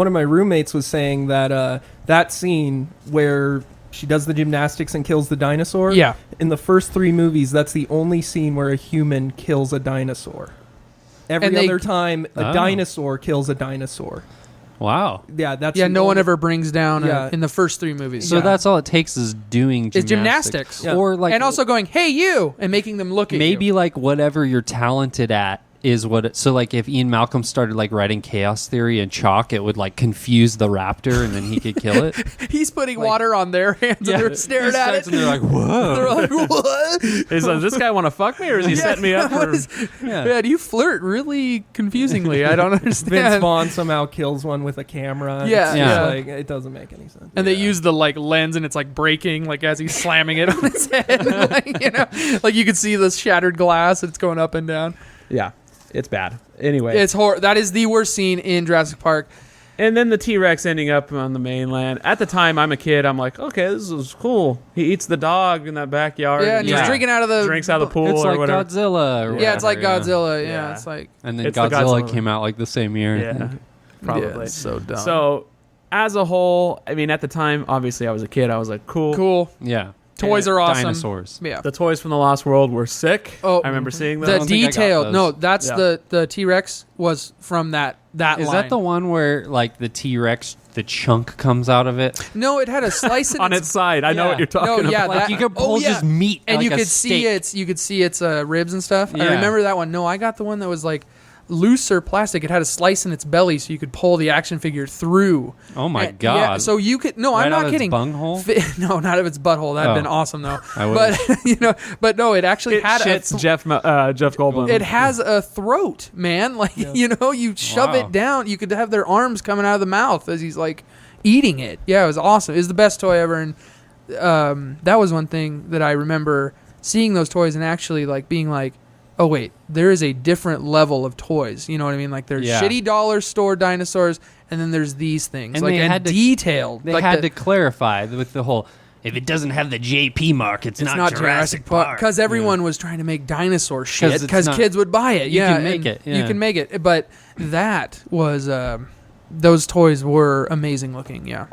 of my roommates was saying that that scene where she does the gymnastics and kills the dinosaur. Yeah. In the first 3 movies, that's the only scene where a human kills a dinosaur. Every other time, a dinosaur kills a dinosaur. Wow. Yeah, that's no one ever brings down in the first 3 movies. So that's all it takes is doing gymnastics. It's gymnastics. Yeah. Or like, and also going, hey, you, and making them look at you. maybe like whatever you're talented at is what it, so like if Ian Malcolm started like writing chaos theory in chalk, it would like confuse the raptor and then he could kill it. He's putting water on their hands and they're staring at it. And they're like, whoa. They're like, what? Does this guy want to fuck me or is he setting me up for... Man, you flirt really confusingly. I don't understand. Vince Vaughn somehow kills one with a camera. Yeah. It's Yeah. like, it doesn't make any sense. And they use the like lens and it's like breaking like as he's slamming it on his head. Like, like you could see the shattered glass and it's going up and down. Yeah. It's bad. Anyway. It's that is the worst scene in Jurassic Park. And then the T-Rex ending up on the mainland. At the time, I'm a kid. I'm like, okay, this is cool. He eats the dog in that backyard. Yeah, and he's drinking out of the... Drinks out of the pool It's or like whatever. Godzilla. Or Yeah, it's like whatever, Godzilla. Yeah, Yeah. it's like... And then It's the Godzilla Godzilla. came out like the same year. Yeah, probably. Yeah, it's so dumb. So, as a whole, I mean, at the time, obviously, I was a kid. I was like, cool. Cool. Yeah. Toys are awesome. Dinosaurs. Yeah. The toys from the Lost World were sick. Oh, I remember seeing The them. don't think I got detailed. those. No, that's Yeah. the T-Rex was from that Is line. that the one where like the T-Rex, the chunk comes out of it? No, it had a slice in on its side. I know Yeah. what you're talking No, yeah, about. Like that- you could pull just meat and like you a could steak. see its ribs and stuff. I Yeah. remember that one. No, I got the one that was like looser plastic. It had a slice in its belly, so you could pull the action figure through. Oh my And- god! Yeah, so you could. No, Right I'm out not of kidding. its bunghole? No, not of its butthole. That'd Oh. been awesome though. I would. But but no, it actually It had shits a. Jeff Goldblum. It has a throat, man. Like you shove Wow. it down. You could have their arms coming out of the mouth as he's like eating it. Yeah, it was awesome. It was the best toy ever, and that was one thing that I remember seeing those toys and actually like being like, oh wait, there is a different level of toys. You know what I mean? Like there's Yeah. shitty dollar store dinosaurs, and then there's these things. And like they and had to- detailed. They like had to clarify with the whole. If it doesn't have the JP mark, it's not Jurassic Park. because everyone was trying to make dinosaur shit 'Cause it's because not- kids would buy it. You yeah, can make and it, You yeah. can make it, but that was those toys were amazing looking. Yeah,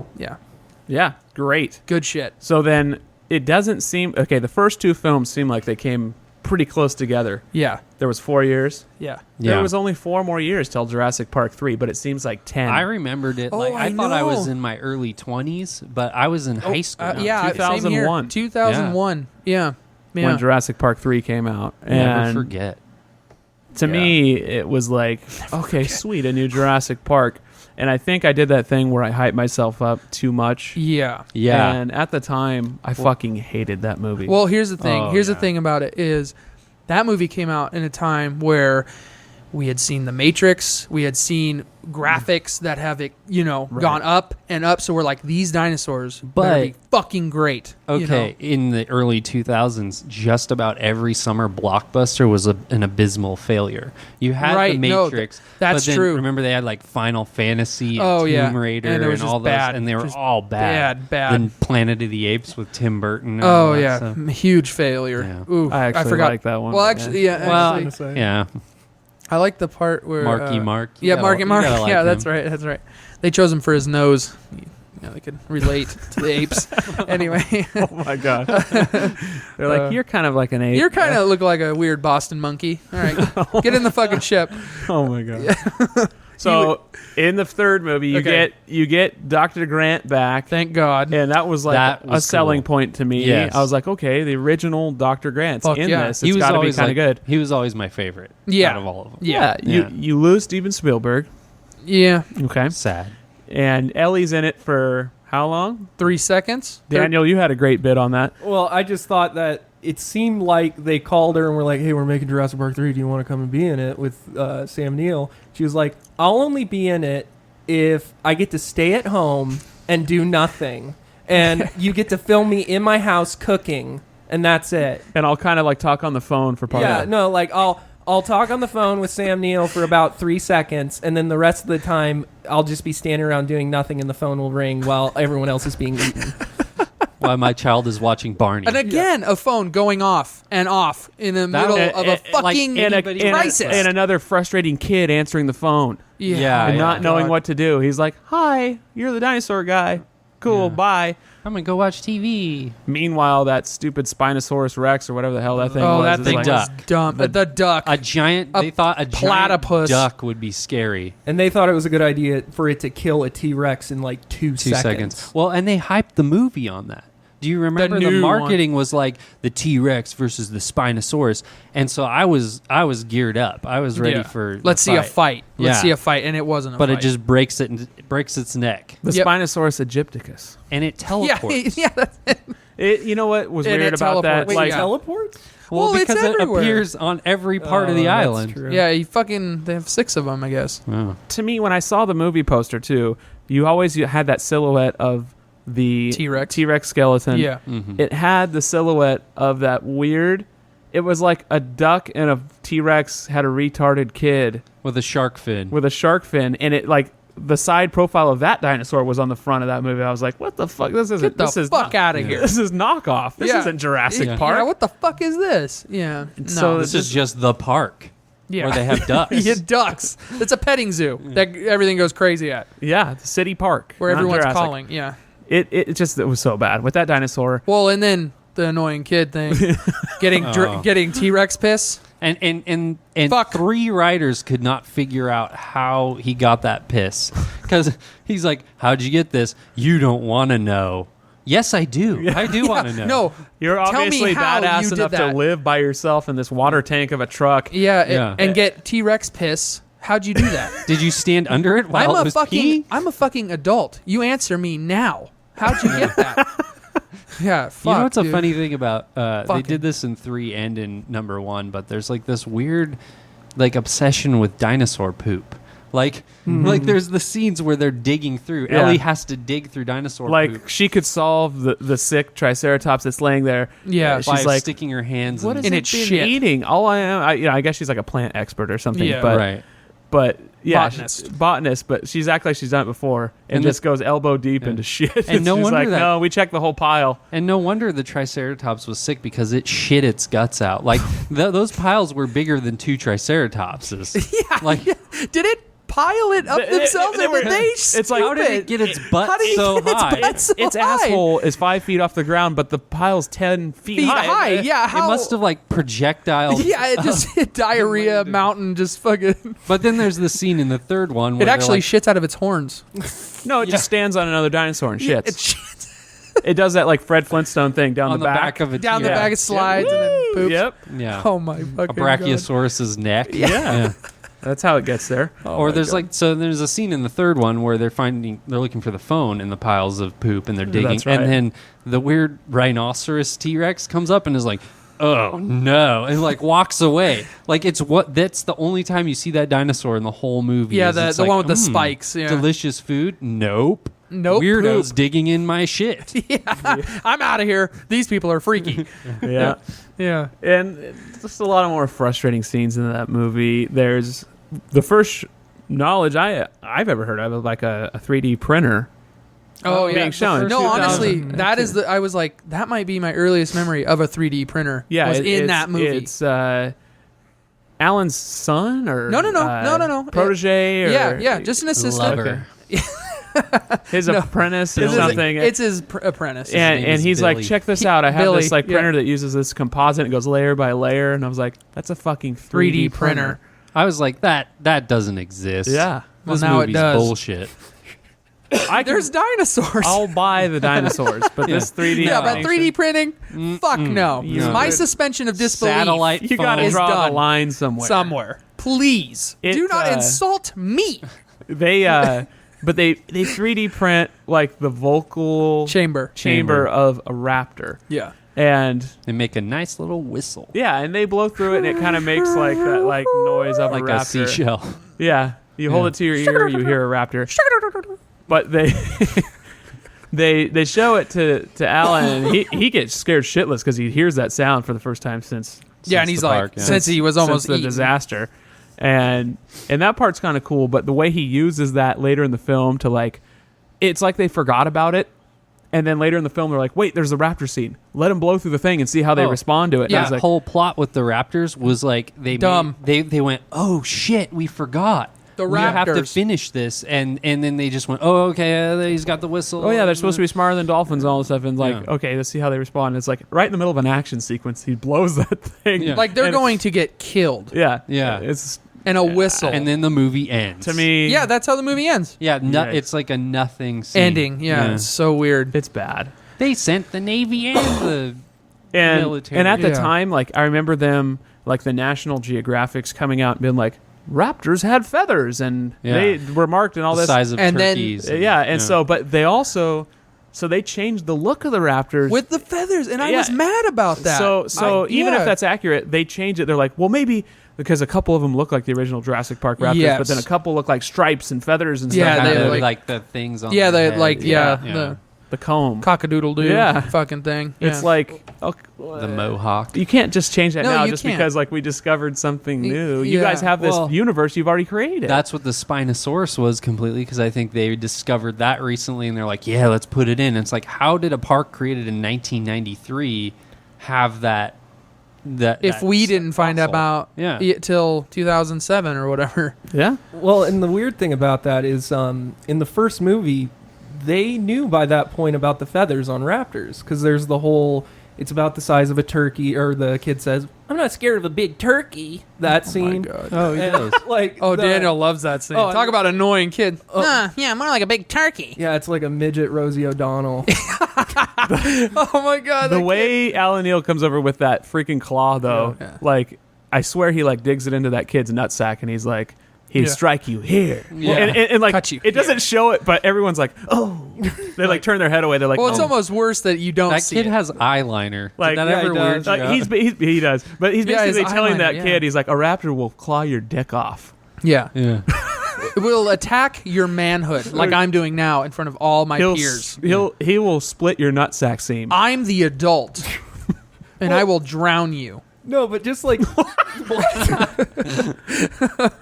Yeah, great. good shit. So then it doesn't seem... Okay, the first 2 films seem like they came pretty close together. Yeah, There was 4 years. yeah. Yeah. There was only 4 more years till Jurassic Park 3, but it seems like 10. I remembered it. Oh, Like I I thought I was know. in my early 20s, but I was in high school. Yeah, 2001. 2001. Yeah, yeah. when Jurassic Park 3 came out. Never And forget. to me, it was like, okay, sweet, a new Jurassic Park. And I think I did that thing where I hyped myself up too much. Yeah. Yeah. And at the time, I fucking hated that movie. Well, here's the thing. Oh, Here's the yeah. thing about it is that movie came out in a time where we had seen The Matrix. We had seen graphics that have, gone up and up. So we're like, these dinosaurs better be fucking great. Okay, in the early 2000s, just about every summer blockbuster was an abysmal failure. You had Right, The no, Matrix, that's but then true. Remember they had like Final Fantasy, and Oh, yeah. Tomb Raider, And it was and just all those, bad. and they were Just all bad. bad. Then Planet of the Apes with Tim Burton. And Oh, all that yeah. stuff. Huge failure. Yeah. Ooh, I actually forgot. like that one. Well, actually, yeah. Well, actually, yeah, I like the part where Marky Mark. You Yeah, gotta- Marky you Mark. gotta like Yeah, that's him. right. That's right. They chose him for his nose. they could relate to the apes. Anyway. Oh my god. They're like, you're kind of like an ape. You're kind of look like a weird Boston monkey. All right, get in the fucking ship. Oh my god. So in the third movie, you get Dr. Grant back. Thank God. And that was like a selling point to me. Yes. I was like, okay, the original Dr. Grant's in this. It's got to be kind of good. He was always my favorite. Yeah. Out of all of them. Yeah. You lose Steven Spielberg. Yeah. Okay. Sad. And Ellie's in it for how long? 3 seconds. Daniel, you had a great bit on that. Well, I just thought that it seemed like they called her and were like, hey, we're making Jurassic Park 3. Do you want to come and be in it with Sam Neill? She was like, I'll only be in it if I get to stay at home and do nothing. And you get to film me in my house cooking, and that's it. And I'll kind of like talk on the phone for part of it. Yeah, no, like I'll talk on the phone with Sam Neill for about 3 seconds, and then the rest of the time I'll just be standing around doing nothing, and the phone will ring while everyone else is being eaten. While my child is watching Barney. And again, a phone going off and off in the middle of a fucking crisis. And another frustrating kid answering the phone. Yeah. And not knowing what to do. He's like, hi, you're the dinosaur guy. Cool, bye. I'm going to go watch TV. Meanwhile, that stupid Spinosaurus Rex or whatever the hell that thing was. Oh, that thing was like, dumb. The duck. They thought a platypus giant duck would be scary. And they thought it was a good idea for it to kill a T-Rex in like 2 seconds. Well, and they hyped the movie on that. Do you remember the marketing was like the T-Rex versus the Spinosaurus? And so I was geared up. I was ready for Let's see a fight. Let's see a fight, and it wasn't a fight. But it just breaks its neck. The Spinosaurus aegypticus. And it teleports. Yeah, that's it. You know what was weird about that? Wait, it teleports? Well, because it appears on every part of the island. True. Yeah, they have 6 of them, I guess. Oh. To me, when I saw the movie poster too, you always had that silhouette of the T-Rex skeleton. Yeah. Mm-hmm. It had the silhouette of that weird. It was like a duck and a T-Rex had a retarded kid With a shark fin. And it like the side profile of that dinosaur was on the front of that movie. I was like, what the fuck? This is out of here. This is knockoff. This isn't Jurassic Park. Yeah, what the fuck is this? Yeah. So this is just the park. Yeah. Where they have ducks. Yeah, ducks. It's a petting zoo that everything goes crazy at. Yeah, the city park. Where everyone's Jurassic. calling. Yeah. It was so bad with that dinosaur. Well, and then the annoying kid thing, getting T-Rex piss. And 3 writers could not figure out how he got that piss. Because he's like, how'd you get this? You don't want to know. Yes, I do. I do want to know. No, you're obviously badass enough to live by yourself in this water tank of a truck. And get T-Rex piss. How'd you do that? Did you stand under it while it was peeing? I'm a fucking adult. You answer me now. How'd you get that? Yeah, fuck, you know what's dude. a funny thing about they did this in 3 and in number 1, but there's like this weird like obsession with dinosaur poop. Like there's the scenes where they're digging through. Yeah. Ellie has to dig through dinosaur poop. Like she could solve the sick Triceratops that's laying there. Yeah, she's by like sticking her hands what is in it its been shit. eating? All I am, I guess she's like a plant expert or something. Yeah, but, right. But yeah, Botanist, but she's acting like she's done it before and just goes elbow deep into shit. And no she's wonder like, no, we checked the whole pile. And no wonder the Triceratops was sick because it shit its guts out. Like those piles were bigger than 2 Triceratopses. Yeah. Like, did it pile it up themselves, or did they? It's like, how did it get its butt so high? Its asshole is 5 feet off the ground, but the pile's 10 feet high. Yeah, it must have like projectile. Yeah, it just hit diarrhea mountain, just fucking. But then there's the scene in the 3rd one where it actually like, shits out of its horns. No, it just stands on another dinosaur and shits. It shits It does that like Fred Flintstone thing down on the back of it. down the back. It slides and then poops. Yep. Yeah. Oh my fucking A Brachiosaurus's neck. Yeah. That's how it gets there. Or there's there's a scene in the 3rd one where they're looking for the phone in the piles of poop and they're digging. That's right. And then the weird rhinoceros T-Rex comes up and is like, oh no, and like walks away. Like that's the only time you see that dinosaur in the whole movie. Yeah, the one with the spikes. Yeah. Delicious food. Nope. Weirdos poop. Digging in my shit. I'm out of here. These people are freaky. Yeah. Yeah. And just a lot of more frustrating scenes in that movie. There's the first knowledge I've ever heard of like a 3D printer. Oh, yeah. Being shown. No, honestly, that is I was like, that might be my earliest memory of a 3D printer. Yeah, was in that movie. It's Alan's son or No. protege or Yeah, just an assistant. Lover. his apprentice or something. It's his apprentice. And he's Billy. like, check this out. I have Billy, this like printer that uses this composite. And it goes layer by layer. And I was like, that's a fucking 3D printer. I was like, that doesn't exist. Yeah. Well, This now it movie's does. bullshit. There's dinosaurs. I'll buy the dinosaurs, but this 3D. yeah, but animation, 3D printing, fuck no. No. My suspension of disbelief Satellite You got to is draw done the line somewhere. somewhere. Please do not insult me. They but they 3D print like the vocal Chamber. of a raptor. Yeah. And They make a nice little whistle. yeah, and they blow through it and it kind of makes like that like noise of Like a a raptor. seashell. Yeah. You hold it to your ear, you hear a raptor. But they they show it to Alan and he gets scared shitless because he hears that sound for the first time since Yeah, and he's the like, park, yeah. since he was almost the eaten. disaster. And that part's kind of cool, but the way he uses that later in the film to like, it's like they forgot about it, and then later in the film they're like, wait, there's a raptor scene. Let them blow through the thing and see how they respond to it. And I Yeah, was the like, whole plot with the raptors was like Dumb. They went, oh shit, we forgot. The We have to raptors. finish this, and then they just went, oh okay, he's got the whistle. oh yeah, they're supposed to be smarter than dolphins and all this stuff. And like, Yeah. okay, let's see how they respond. And it's like right in the middle of an action sequence, he blows that thing. Yeah. Like they're And- going to get killed. Yeah, Yeah. It's And a whistle. and then the movie ends. to me, yeah, that's how the movie ends. yeah, Yikes. it's like a nothing scene. Ending. Yeah, it's so weird. it's bad. They sent the Navy and the And military. and at the Yeah. time, like I remember them, like the National Geographics coming out and being like, raptors had feathers and Yeah. they were marked and all the this. size of And then- turkeys. So, but they also, so they changed the look of the raptors With the feathers, and I Yeah. was mad about that. So even if that's accurate, they change it. They're like, well, maybe because a couple of them look like the original Jurassic Park raptors, Yes. but then a couple look like stripes and feathers and Yeah, stuff. they kind of like- the things on yeah, their they head. like Yeah. the the comb. cockadoodle-doo Yeah. fucking thing. It's Yeah. like okay, the mohawk. you can't just change that No, now you just can't. because like we discovered something new. You yeah. guys have this Well, universe you've already created. That's what the Spinosaurus was completely, because I think they discovered that recently and they're like, yeah, let's put it in. It's like, how did a park created in 1993 have that? if that we didn't find fossil? about Yeah. it till 2007 or whatever. yeah. Well, and the weird thing about that is, in the first movie, they knew by that point about the feathers on raptors because there's the whole. It's about the size of a turkey, or the kid says, "I'm not scared of a big turkey." That scene. Oh, he And, does. like, Oh, the- Daniel loves that scene. Oh, Talk about annoying kid. Yeah, more like a big turkey. Yeah, it's like a midget Rosie O'Donnell. Oh my god. The that way Alan Neal comes over with that freaking claw, though, Yeah. like I swear he like digs it into that kid's nutsack, and he's like, he'd Yeah. strike you here, Yeah. and like Cut you it doesn't show it, but everyone's like, oh, they like turn their head away. They're like, Well, it's oh. almost worse that you don't That see kid it. has eyeliner. Like, Did that yeah, ever he weird does. you out? he does, but he's Yeah, his basically telling eyeliner, that yeah. kid, he's like, a raptor will claw your dick off. Yeah. Yeah. It will attack your manhood like I'm doing now in front of all my peers. He will split your nutsack seam. I'm the adult. And I will drown you. No, but just like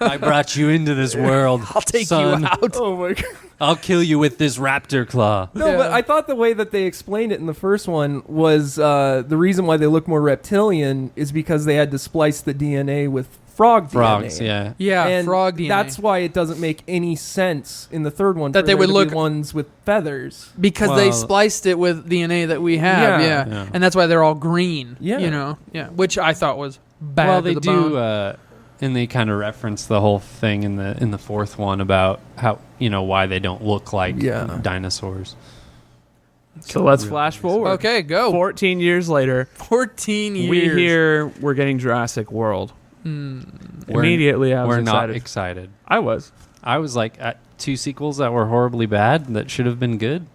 I brought you into this world. I'll take son. you out. oh my god. I'll kill you with this raptor claw. No, Yeah. but I thought the way that they explained it in the first one was the reason why they look more reptilian is because they had to splice the DNA with frog Frogs, DNA. yeah. Yeah, And frog DNA. that's why it doesn't make any sense in the third one That for they there would to be look- ones with feathers. because they Well- spliced it with DNA that we have. Yeah. Yeah. Yeah. And that's why they're all green. Yeah. You know? Yeah. Which I thought was bad. Well, to they the do, bone. and they kind of reference the whole thing in the fourth one about how why they don't look like Yeah. dinosaurs. So let's flash forward. Okay, go. 14 years later, 14 years. we hear we're getting Jurassic World. Immediately, I was We're excited. not excited. I was. I was like, at two sequels that were horribly bad that should have been good.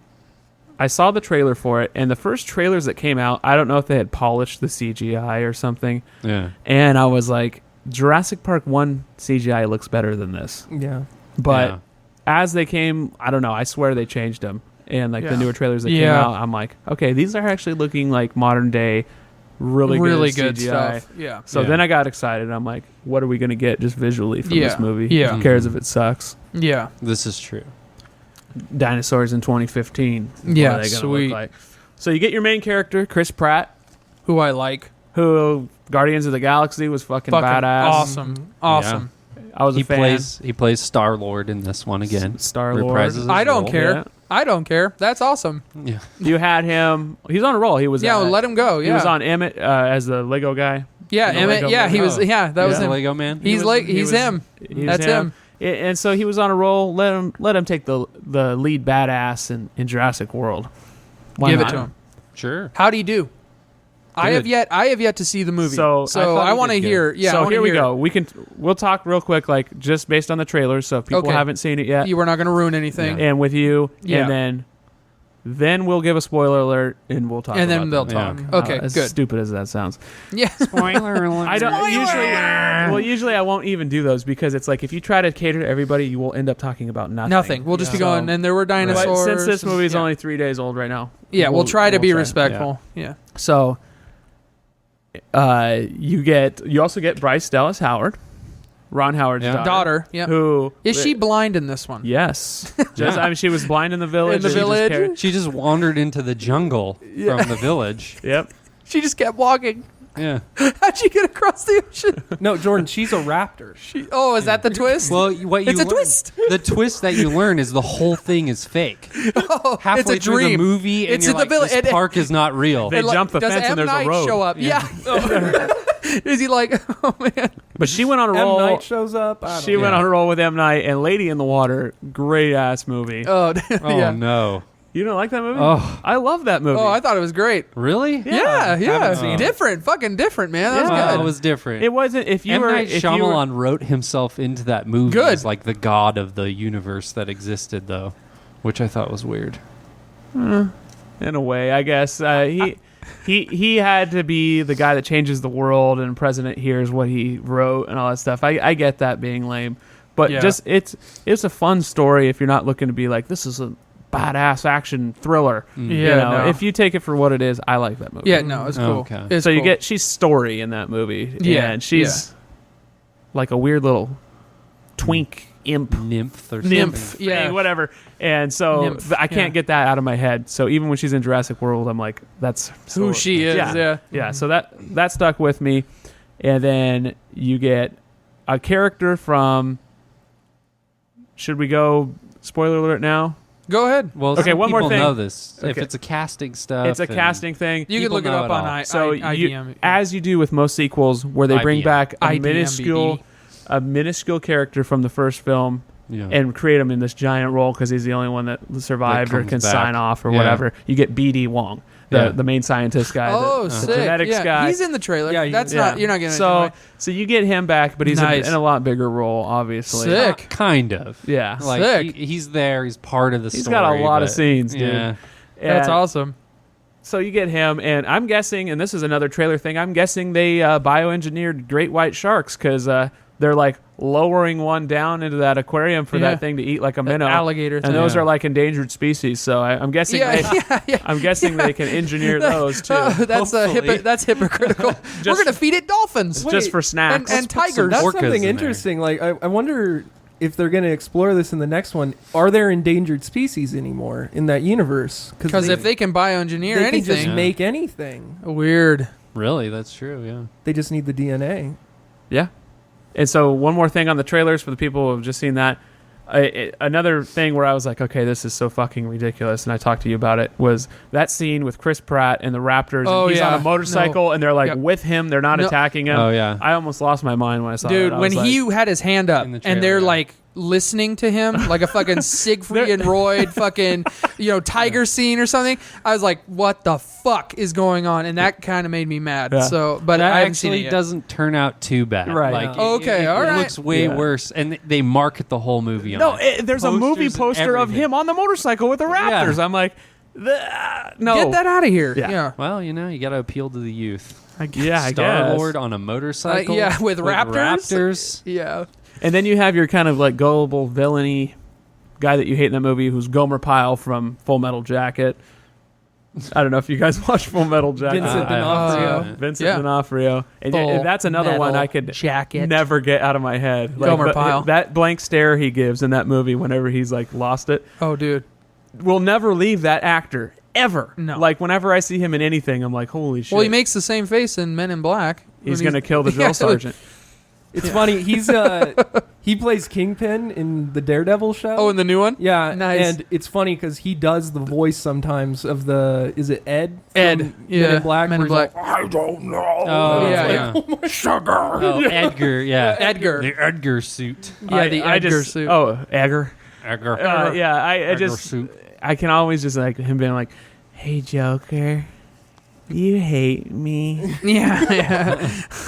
I saw the trailer for it, and the first trailers that came out, I don't know if they had polished the CGI or something, Yeah. and I was like, Jurassic Park 1 CGI looks better than this. Yeah. But Yeah. as they came, I don't know, I swear they changed them. And like the Yeah. newer trailers that came Yeah. out, I'm like, okay, these are actually looking like modern day, really good CGI. stuff. Yeah. So Yeah. then I got excited. I'm like, what are we going to get just visually from this Yeah. movie? Yeah. Who cares if it sucks? Yeah. This is true. Dinosaurs in 2015. What Yeah, are they gonna sweet. look like? So you get your main character, Chris Pratt, Who I like. who Guardians of the Galaxy was fucking badass. Awesome. Awesome. I was a fan. He plays Star-Lord in this one again. Star-Lord. Reprises his I don't role. care. Yeah. I don't care. That's awesome. Yeah. You had him. He's on a roll. He was. Let him go. Yeah. He was on Emmett as the Lego guy. Yeah, The Emmett. Lego Yeah, he man. was. Yeah, that was the him. Lego man. He's him. That's him. And so he was on a roll. Let him take the lead badass in Jurassic World. Why Give not? it to him. Sure. How'd he do? I have yet to see the movie. So I want to hear. Yeah. So here we go. We'll talk real quick, like just based on the trailers. So if people Okay. haven't seen it yet, You were not going to ruin anything. and with you, Yeah. and then we'll give a spoiler alert and we'll talk. And then about they'll them. talk. Okay, As good. stupid as that sounds. Yeah. Spoiler alert. I don't usually I won't even do those because it's like if you try to cater to everybody, you will end up talking about nothing. Nothing. We'll just be going. And there were But dinosaurs. since this movie's yeah. only 3 days old right now, we'll try to be yeah. respectful. Yeah. So, you also get Bryce Dallas Howard, Ron Howard's Daughter. Yeah. who Is she blind in this one? Yes, just I mean she was blind in the village. In the and she just village? carried- She just wandered into the jungle from the village. Yep. She just kept walking. Yeah. How'd she get across the ocean? No, Jordan, she's a raptor. Oh, is that the twist? Well, what you It's a learn- twist. The twist that you learn is the whole thing is fake. Halfway it's a through the dream. movie, and It's you're in the like, village. this park is not real. They jump the does fence M. and there's Night a road. show up? Yeah. Is he like, oh man? But she went on a M. roll. Night shows up. I don't She know. went on a roll with M. Night and Lady in the Water. Great ass movie. Oh, Oh yeah. no! You don't like that movie? Oh. I love that movie. Oh, I thought it was great. Really? Yeah. haven't seen it. Different, fucking different, man. That was Yeah. good. It was different. It wasn't. If you M. were, Night if you were, Shyamalan wrote himself into that movie Good. as like the god of the universe that existed, though, which I thought was weird. in a way, I guess he had to be the guy that changes the world, and President hears what he wrote and all that stuff. I get that being lame, but Yeah. just it's a fun story if you're not looking to be like this is a badass action thriller. Yeah, no. If you take it for what it is, I like that movie. Yeah, no, it's cool. Okay. It's So you cool. get she's story in that movie. Yeah, and she's like a weird little twink imp. Nymph or Nymph. something. Yeah. Thing, whatever. And so Nymph, I can't yeah. get that out of my head. So even when she's in Jurassic World, I'm like, that's Who she is, yeah. Yeah. So that stuck with me. And then you get a character from. Should we go spoiler alert now? Go ahead. Well, Okay, some one more people thing. know this. If Okay. it's a casting stuff, It's a and- casting thing. You can People look it know up it on all. So IDM. as you do with most sequels, where they bring IBM. back a IDMBD. minuscule character from the first film Yeah. and create him in this giant role because he's the only one that survived or comes can back. sign off or Yeah. whatever. You get BD Wong, Yeah. the main scientist guy, Oh, the sick. genetics yeah. guy. He's in the trailer. Yeah, That's Yeah. not. You're not getting it so anyway. so you get him back, but he's Nice. in a lot bigger role, obviously. Sick. Kind of. Yeah, Like Sick. he's there. He's part of the he's story. got a lot of but- scenes, dude. Yeah. That's And awesome. So you get him, and I'm guessing, and this is another trailer thing. I'm guessing they bioengineered great white sharks because they're like lowering one down into that aquarium for Yeah. that thing to eat like a That minnow. alligator thing. And those Yeah. are like endangered species. So I'm guessing. Yeah, they, yeah. I'm guessing they can engineer those too, That's Hopefully. that's hypocritical. We're gonna feed it dolphins just for snacks. and tigers. That's orcas something in there. interesting. Like, I wonder if they're going to explore this in the next one. Are there endangered species anymore in that universe? Because if they can bioengineer they anything, can just Yeah. make anything. weird. Really, that's true. Yeah. They just need the DNA. Yeah. And so one more thing on the trailers for the people who have just seen that. Another thing where I was like, okay, this is so fucking ridiculous, and I talked to you about it, was that scene with Chris Pratt and the Raptors. Oh, and he's yeah. on a motorcycle, and they're like Yep. with him. They're not No. attacking him. Oh, yeah. I almost lost my mind when I saw Dude, that. I when was he like, had his hand up In the and trailer, they're yeah. like listening to him like a fucking Siegfried and Roy fucking tiger scene or something, I was like, what the fuck is going on? And that kind of made me mad. Yeah. So, but that I haven't seen it actually yet. doesn't turn out too bad. Right. Like, No. Okay, it all right. looks way Yeah. worse, and they market the whole movie on no, it. there's a movie Posters and poster of everything. him on the motorcycle with the Raptors. Yeah. I'm like, no. Get that out of here. Yeah. Yeah. Well, you got to appeal to the youth. I guess. Star-Lord on a motorcycle. Yeah, with raptors? Raptors. Yeah. And then you have your kind of like gullible villainy guy that you hate in that movie, who's Gomer Pyle from Full Metal Jacket. I don't know if you guys watch Full Metal Jacket. Vincent D'Onofrio. Vincent Yeah. D'Onofrio. And Full that's another one Metal I could Jacket. never get out of my head. Gomer Pyle. That blank stare he gives in that movie whenever he's like lost it Oh, dude. will never leave that actor ever. No. Like whenever I see him in anything, I'm like, holy shit. Well, he makes the same face in Men in Black. He's when going to kill the drill Yeah. sergeant. It's funny. He's he plays Kingpin in the Daredevil show. Oh, in the new one? Yeah, Nice. And it's funny because he does the voice sometimes of is it Ed? Ed, from yeah. Men in Black. Men in where he's Black. like, I don't know. Oh, yeah. Oh my sugar. Oh, Edgar, yeah. Edgar. The Edgar suit. Yeah, the Edgar suit. Oh, Edgar. Edgar. Yeah, I Edgar just suit. I can always just like him being like, "Hey, Joker, you hate me." Yeah.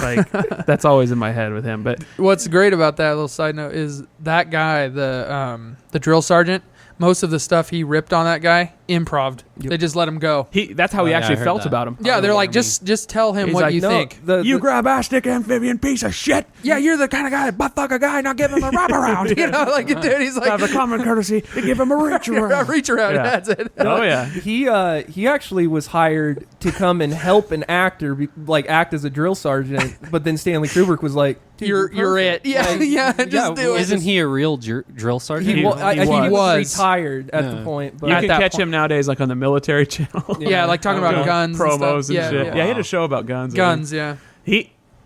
Like that's always in my head with him. But What's great about that little side note is that guy, the drill sergeant. Most of the stuff he ripped on that guy, improv. Yep. They just let him go. that's how he I actually heard felt that. about him. Yeah, they're like, just tell him He's what like, you "No, think. You grab-ass stick amphibian piece of shit. Yeah, you're the kind of guy that butt fuck a guy, not give him a wrap around. You know, like dude, he's like Have the common courtesy to give him a reach around. reach around. Yeah. That's it. Oh yeah. He actually was hired to come and help an actor act as a drill sergeant, but then Stanley Kubrick was like, "Dude, You're perfect." it. Yeah, Like, yeah. Just do it. Isn't he a real drill sergeant? He was. was retired at the point, but You At can that catch point. him nowadays like on the military channel. Yeah, like talking about guns, promos and stuff. shit. Yeah, Yeah, he had a show about guns. guns. Yeah.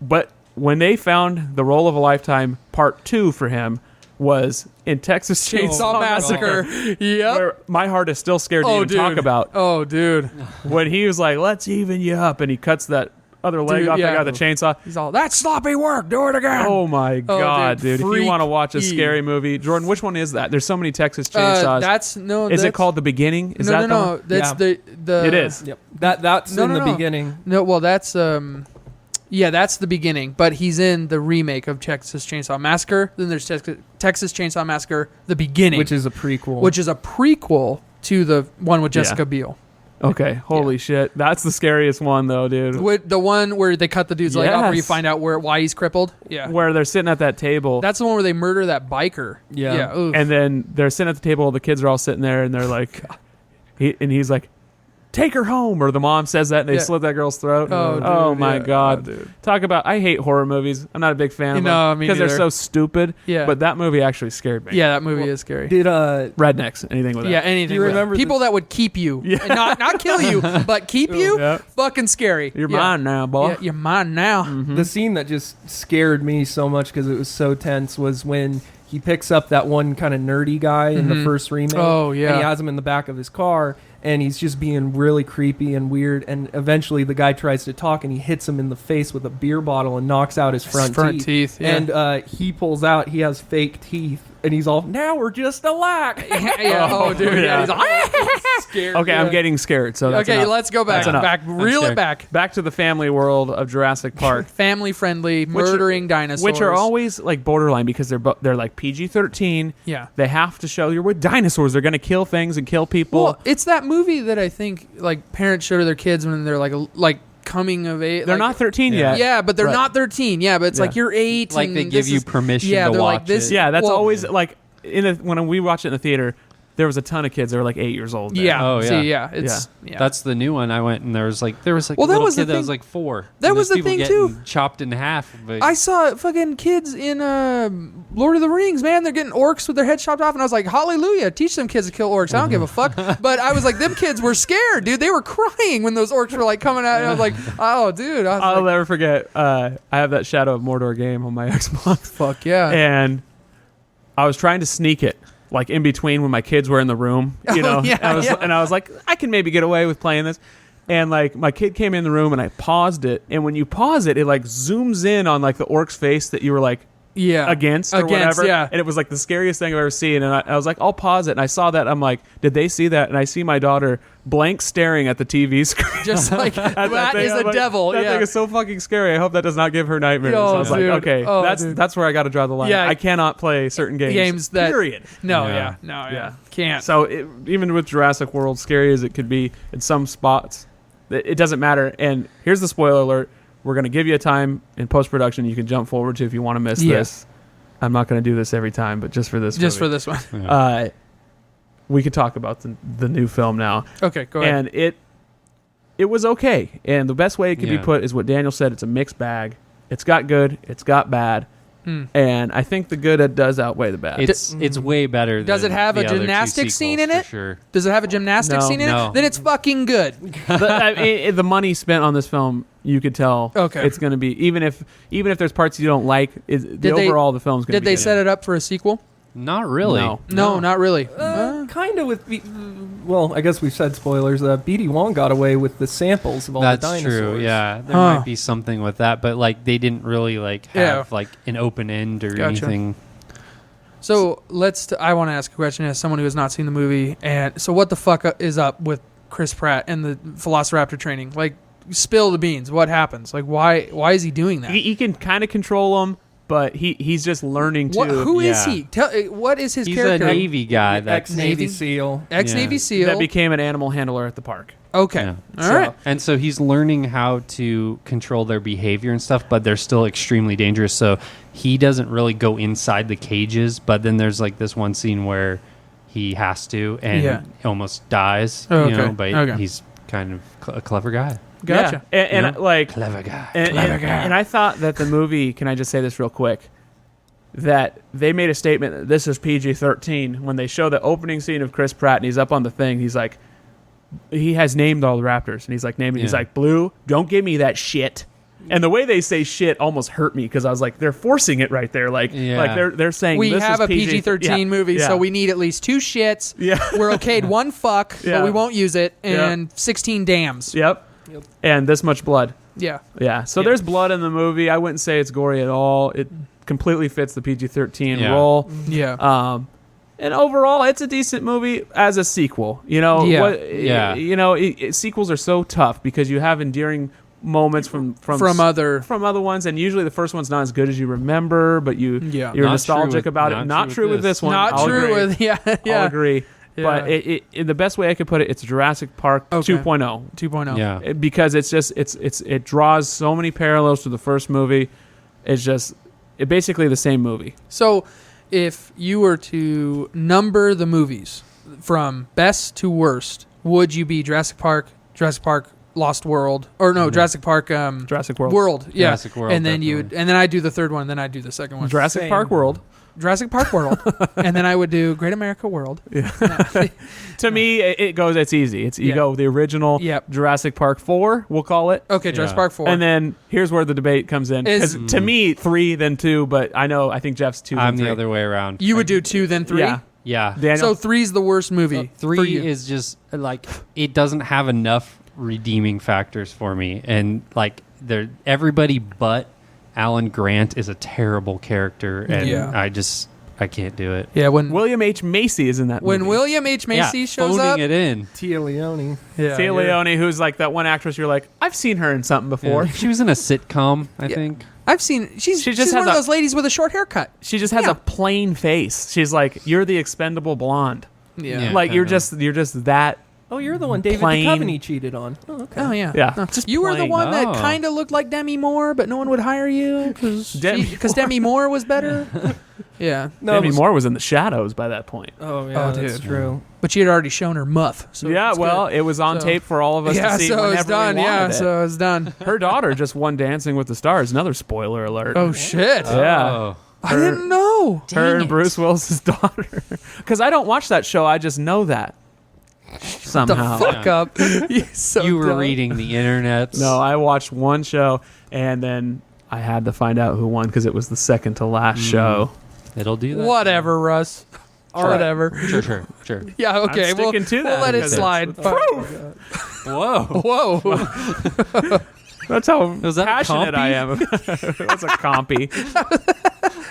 But when they found the role of a lifetime part 2 for him was in Texas Chainsaw Massacre. Yep. where my heart is still scared to even talk about. Oh, dude. When he was like, "Let's even you up," and he cuts that other leg Dude, off yeah. the guy with the chainsaw. He's all, that's sloppy work. Do it again. Oh my god, dude! If you want to watch a freaky. scary movie, Jordan, which one is that? There's so many Texas chainsaws. Is it called The Beginning? Is that the no. one? That's Yeah. the. It is. Yep. That's No, in no, the no. beginning. No, well, that's yeah, that's the beginning. But he's in the remake of Texas Chainsaw Massacre. Then there's Texas Chainsaw Massacre: The Beginning, Which is a prequel. which is a prequel to the one with Jessica Biel. Okay, holy shit. That's the scariest one, though, dude. With the one where they cut the dude's leg off, where you Yes. find out why he's crippled. Yeah, Where they're sitting at that table. that's the one where they murder that biker. Yeah. Yeah. Oof. And then they're sitting at the table, the kids are all sitting there, and they're like, he's like, "Take her home," or the mom says that, and they Yeah. slit that girl's throat. Oh, dude, my yeah. god. Oh, dude. Talk about, I hate horror movies. I'm not a big fan of No, them me because they're neither. so stupid. Yeah. But that movie actually scared me. Yeah, that movie is scary. Did Rednecks, anything with that. Yeah, anything. Do you with- remember people that would keep you, and not kill you, but keep you? Yeah. Fucking scary. You're Yeah. mine now, boy. Yeah, you're mine now. the scene that just scared me so much because it was so tense was when he picks up that one kind of nerdy guy in the first remake. Oh, yeah. And he has him in the back of his car, and he's just being really creepy and weird. And eventually, the guy tries to talk, and he hits him in the face with a beer bottle and knocks out his front teeth. yeah. And he pulls out. He has fake teeth, and he's all, "Now we're just alike." yeah. Oh, dude. Yeah. He's like, scared. Okay, I'm Yeah. getting scared. So that's Okay, enough. let's go back. That's enough. Back. Reel it scared. back. Back to the family world of Jurassic Park. Family friendly, murdering dinosaurs. Which are always like borderline because they're like PG-13. Yeah. They have to show you're with dinosaurs. They're going to kill things and kill people. Well, it's that movie that I think like parents show to their kids when they're like coming of age. they're not 13 yet. Yeah, but they're Right. not 13. Yeah, but it's Yeah. like you're 8. Like and they give this you is- permission yeah, to they're watch like this. it. Yeah, that's well, always like when we watch it in the theater, there was a ton of kids that were like 8 years old. there. Yeah. Oh, yeah. See, yeah. It's yeah. That's the new one. I went and there was like Well, a that little was the kid that was thing- like 4. that And was there's the people thing, too. getting chopped in half. But I saw fucking kids in Lord of the Rings, man. They're getting orcs with their heads chopped off, and I was like, hallelujah, teach them kids to kill orcs. I don't give a fuck. But I was like, them kids were scared, dude. They were crying when those orcs were like coming out, and I was like, oh, dude. I was I'll like, never forget. I have that Shadow of Mordor game on my Xbox. fuck yeah. And I was trying to sneak it, like in between when my kids were in the room, you know. yeah, And I was like, I can maybe get away with playing this. And like my kid came in the room and I paused it, and when you pause it, it like zooms in on like the orc's face that you were like yeah. against or whatever. Yeah. And it was like the scariest thing I've ever seen. And I was like, I'll pause it. And I saw that. I'm like, did they see that? And I see my daughter blank staring at the TV screen. Just like, At that thing. is I'm a like, devil. That Yeah. thing is so fucking scary. I hope that does not give her nightmares. Oh, I was like, dude. okay, Oh, dude. that's where I got to draw the line. Yeah. I cannot play certain games. that. Period. No, Yeah. yeah. No, yeah. Can't. So even with Jurassic World, scary as it could be in some spots, it doesn't matter. And here's the spoiler alert: we're going to give you a time in post production you can jump forward to if you want to miss this. I'm not going to do this every time, but just for this. Just for movie. this one. We could talk about the new film now. Okay, go ahead. And it was okay. And the best way it could be Yeah. put is what Daniel said. It's a mixed bag. It's got good. It's got bad. And I think the good does outweigh the bad. it's way better. Does than it have the a other two gymnastics scene in sequels, it? For sure. Does it have a gymnastics No. scene in No. it? Then it's fucking good. the money spent on this film you could tell it's going to be even if there's parts you don't like. The film's going to be. Did they set it up for a sequel? Not really. No, not really. Kind of with. I guess we've said spoilers. B.D. Wong got away with the samples of all the dinosaurs. That's true. Yeah, there might be something with that, but like they didn't really have like an open end or anything. So I want to ask a question as someone who has not seen the movie. And so, what the fuck is up with Chris Pratt and the Velociraptor training? Like, spill the beans. What happens? Like, why is he doing that? He can kind of control them. But he's just learning to. Who is he? What is his character? He's a Navy guy. Ex-Navy SEAL. Ex-Navy SEAL. That became an animal handler at the park. Okay. Yeah. All right. And so he's learning how to control their behavior and stuff, but they're still extremely dangerous. So he doesn't really go inside the cages, but then there's like this one scene where he has to and almost dies. But he's kind of a clever guy. Gotcha. Yeah. And like clever guy. And I thought that the movie, can I just say this real quick, that they made a statement that this is PG-13 when they show the opening scene of Chris Pratt and he's up on the thing. He's like, he has named all the raptors and he's like he's like, Blue, don't give me that shit. And the way they say shit almost hurt me because I was like, they're forcing it right there. Like they're saying we this have is a PG-13 movie, so we need at least 2 shits. Yeah. We're okayed 1 fuck, but we won't use it, and 16 dams. Yep. And this much blood. Yeah. Yeah. So there's blood in the movie. I wouldn't say it's gory at all. It completely fits the PG-13 role. Yeah. And overall, it's a decent movie as a sequel. You know. Yeah. You know, sequels are so tough because you have endearing moments from other ones, and usually the first one's not as good as you remember, but you're nostalgic about it. Not true with this one. Not true with I'll agree. Yeah. But the best way I could put it, it's Jurassic Park 2.0. 2.0. Yeah. Because it draws so many parallels to the first movie. It's basically the same movie. So, if you were to number the movies from best to worst, would you be Jurassic Park, Lost World, or no, Jurassic Park, Jurassic World. Yeah. Jurassic World, and then I'd do the third one, then I'd do the second one. Jurassic Park World. Jurassic Park World, and then I would do Great America World. Yeah. To me, it's easy. You go the original Jurassic Park 4, we'll call it. Okay, Jurassic Park 4. And then here's where the debate comes in. Because to me, 3, then 2, but I think Jeff's 2, then 3. I'm the other way around. You would do 2, then 3? Yeah. Daniel? So 3's the worst movie. 3 is just, like, it doesn't have enough redeeming factors for me. And, like, everybody but Alan Grant is a terrible character, and I can't do it. Yeah, when William H. Macy is in that movie. When William H. Macy shows phoning up, it in. Tia Leone. Tia Leone, who's like that one actress. You're like, I've seen her in something before. Yeah. She was in a sitcom, I think. I've seen. She's one of those ladies with a short haircut. She just has a plain face. She's like, you're the expendable blonde. Yeah. Like you're just that. Oh, you're the one David Duchovny cheated on. Oh, okay. Oh, yeah. Yeah. No, you were the one that kind of looked like Demi Moore, but no one would hire you because Demi Moore was better. Yeah. No, Demi Moore was in the shadows by that point. Oh, yeah, that's true. But she had already shown her muff. So it was on tape for all of us to see whenever it's done. we wanted it. So it's done. Her daughter just won Dancing with the Stars. Another spoiler alert. Oh, shit. Yeah. Oh. I didn't know. Her and Bruce Willis's daughter. Because I don't watch that show. I just know that. Somehow. The fuck up. You were reading the internet. No, I watched one show and then I had to find out who won because it was the second to last show. It'll do that. Whatever, Russ. Or whatever. Sure. Yeah, okay. I'm sticking to that. We'll let it slide. Whoa. That's how that passionate I am. That's a compy.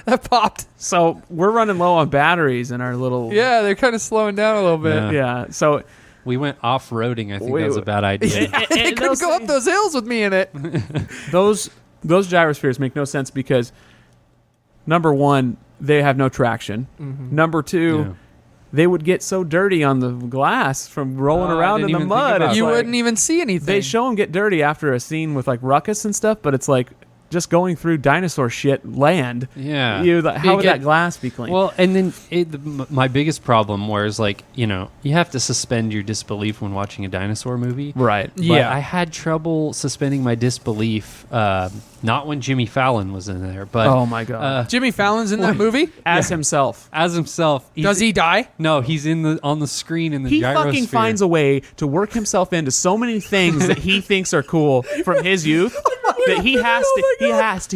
That popped. So we're running low on batteries in our little... Yeah, they're kind of slowing down a little bit. Yeah. So we went off-roading. I think that was a bad idea. They couldn't go up those hills with me in it. Those gyrospheres make no sense because, number one, they have no traction. Mm-hmm. Number two... They would get so dirty on the glass from rolling around in the mud. You wouldn't even see anything. They show them get dirty after a scene with like ruckus and stuff, but it's like, just going through dinosaur shit land. Yeah. How would that glass be clean? Well, and then my biggest problem was like, you have to suspend your disbelief when watching a dinosaur movie. Right. But Yeah. I had trouble suspending my disbelief, not when Jimmy Fallon was in there, but oh my God. Jimmy Fallon's in that movie? As himself. as himself. Does he die? No, he's on the screen in the He gyrosphere. fucking finds a way to work himself into so many things that he thinks are cool from his youth that he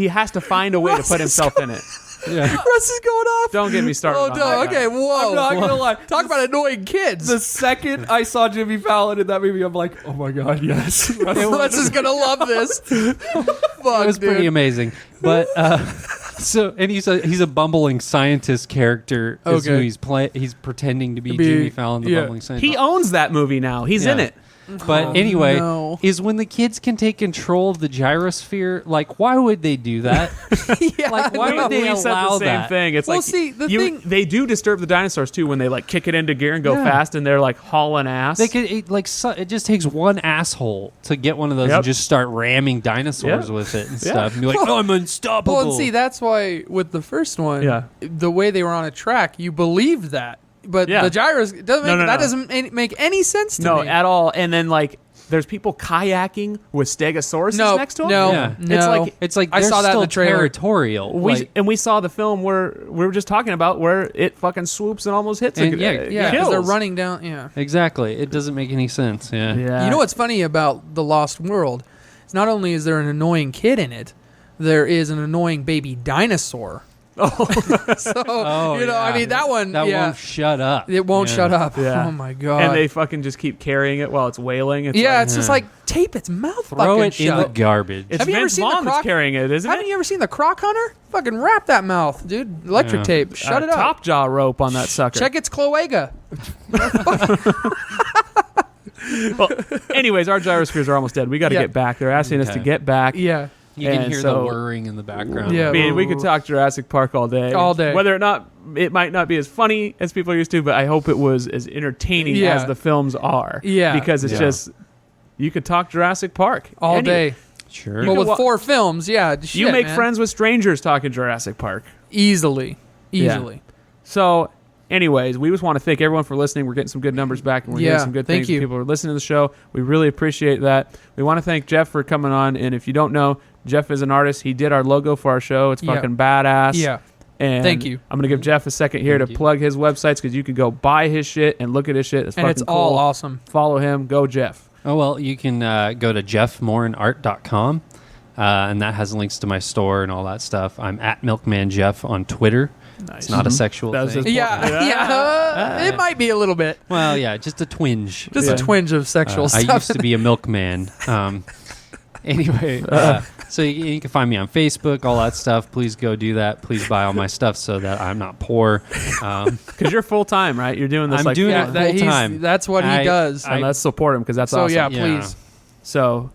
has to find a way to put himself in it. Yeah. Russ is going off. Don't get me started. Oh, on that no. guy. Okay, whoa. I'm not gonna lie. Talk about annoying kids. The second I saw Jimmy Fallon in that movie, I'm like, oh my God, yes. Russ is going to love this. Fuck, It was dude. pretty amazing. But and he's a bumbling scientist character. Is who Okay. he's pretending to be Jimmy Fallon, the bumbling scientist. He owns that movie now. He's in Yeah. it. But anyway, no. is when the kids can take control of the gyrosphere. Like, why would they do that? Yeah, Like, why would they We said allow the same that? thing. It's Well, like see, the thing- they do disturb the dinosaurs too when they like kick it into gear and go Yeah. fast and they're like hauling ass. They could it just takes one asshole to get one of those Yep. and just start ramming dinosaurs Yeah. with it and Yeah. stuff. And be like, "Oh, I'm unstoppable." Well, and see, that's why with the first one, Yeah. the way they were on a track, you believed that. But Yeah. the gyros doesn't No, make, no, that no. doesn't make any sense to no me. at all. And then like there's people kayaking with Stegosauruses next to them. No, Yeah. no. It's like it's like I they're saw that in still the trailer. territorial. We saw the film where we were just talking about where it fucking swoops and almost hits And a yeah, yeah, because kills. they're running down. Yeah. Exactly. It doesn't make any sense. Yeah. Yeah. You know what's funny about The Lost World? It's not only is there an annoying kid in it, there is an annoying baby dinosaur. So, Oh, you know, I yeah. mean, that one, That yeah, won't shut up. it won't Yeah. shut up. Yeah. Oh, my God. And they fucking just keep carrying it while it's wailing. It's yeah, like, it's just like tape its mouth Throw fucking it in the shut. garbage. it's Have you ever Vince seen the Vaughn that's croc- carrying it, isn't Haven't it? you ever seen The Croc Hunter? Fucking wrap that mouth, dude. Electric Yeah. tape. Shut it up. Top jaw rope on that sucker. Check its cloaca. Well, anyways, our gyrospheres are almost dead. We got to Yeah. get back. They're asking us to Okay. get back. Yeah. You can And hear so- the whirring in the background. Yeah. I mean, we could talk Jurassic Park all day. All day. Whether or not it might not be as funny as people are used to, but I hope it was as entertaining Yeah. as the films are. Yeah. Because it's Yeah. just, you could talk Jurassic Park All day. Sure. You Well, can with wa- 4 films, yeah. You shit, make man. friends with strangers talking Jurassic Park. Easily. Yeah. Easily. So, anyways, we just want to thank everyone for listening. We're getting some good numbers back, and we're Yeah, hearing some good thank things. you. People are listening to the show. We really appreciate that. We want to thank Jeff for coming on. And if you don't know, Jeff is an artist. He did our logo for our show. It's Yeah. fucking badass. Yeah. And Thank you. I'm gonna give Jeff a second here Thank to you. plug his websites because you can go buy his shit and look at his shit. It's And fucking it's cool. all awesome. Follow him. Go Jeff. Oh, well, you can go to jeffmorinart.com, and that has links to my store and all that stuff. I'm at Milkman Jeff on Twitter. Nice. It's not a sexual That was thing. his- Yeah. Yeah. It might be a little bit. Well, yeah, just a twinge. Just Yeah. a twinge of sexual I stuff. used to be a milkman. Anyway, so you can find me on Facebook, all that stuff. Please go do that. Please buy all my stuff so that I'm not poor. Because you're full time, right? You're doing this I'm like doing full- it that full he's- time. That's what he I- does. and let's support him because that's so awesome. yeah, Yeah. please. So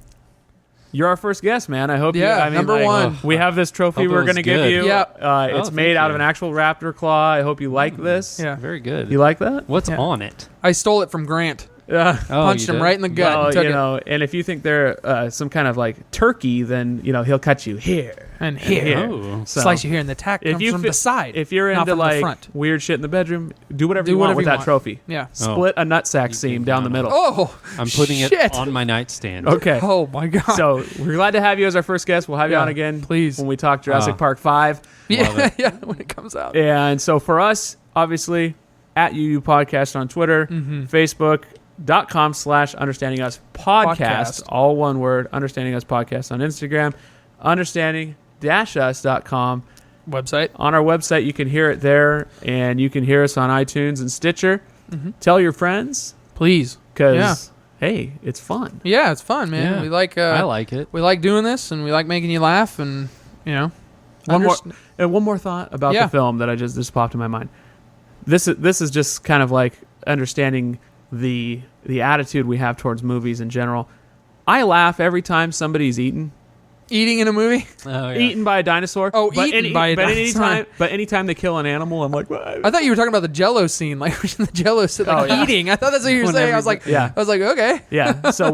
you're our first guest, man. I hope. Yeah, you, I mean, number like, one. We have this trophy Hope it we're was gonna give good. you. Yeah. It's Oh, made thank out of you. an actual raptor claw. I hope you like this. Yeah. Very good. You like that? What's Yeah. on it? I stole it from Grant. Yeah. Oh, Punched you him did? right in the gut Well, and took you it. know, and if you think they're some kind of like turkey, then he'll cut you here And here. here. Oh. So, Slice you here, and the tack if comes you from fi- the side. If you're not into from the like front. weird shit in the bedroom, do whatever Do you want whatever with you that want. trophy. Yeah. Split a nutsack You seam can down the down middle. Oh, I'm putting shit. it on my nightstand. Okay. Oh my god. So we're glad to have you as our first guest. We'll have you Yeah, on again, please. when we talk Jurassic Ah. Park 5. Love yeah, it. yeah. When it comes out. And so for us, obviously, at UU Podcast on Twitter, Facebook.com/Understanding Us Podcast, all one word, Understanding Us Podcast on Instagram, understanding-us.com. Website. On our website, you can hear it there, and you can hear us on iTunes and Stitcher. Tell your friends, Please. because, hey, it's fun. Yeah, it's fun, man. Yeah. We like. I like it. We like doing this, and we like making you laugh, and you know. One more, underst- and one more thought about Yeah. the film that I just popped in my mind. This is just kind of like understanding the attitude we have towards movies in general. I laugh every time somebody's eaten Eating in a movie. Oh, yeah. eaten by a dinosaur. Oh, eaten by a dinosaur. Anytime they kill an animal, I'm like, what? I thought you were talking about the Jello scene, like the Jello scene, like Oh, yeah. eating. I thought that's what you were When saying. I was like, yeah. okay. Yeah. So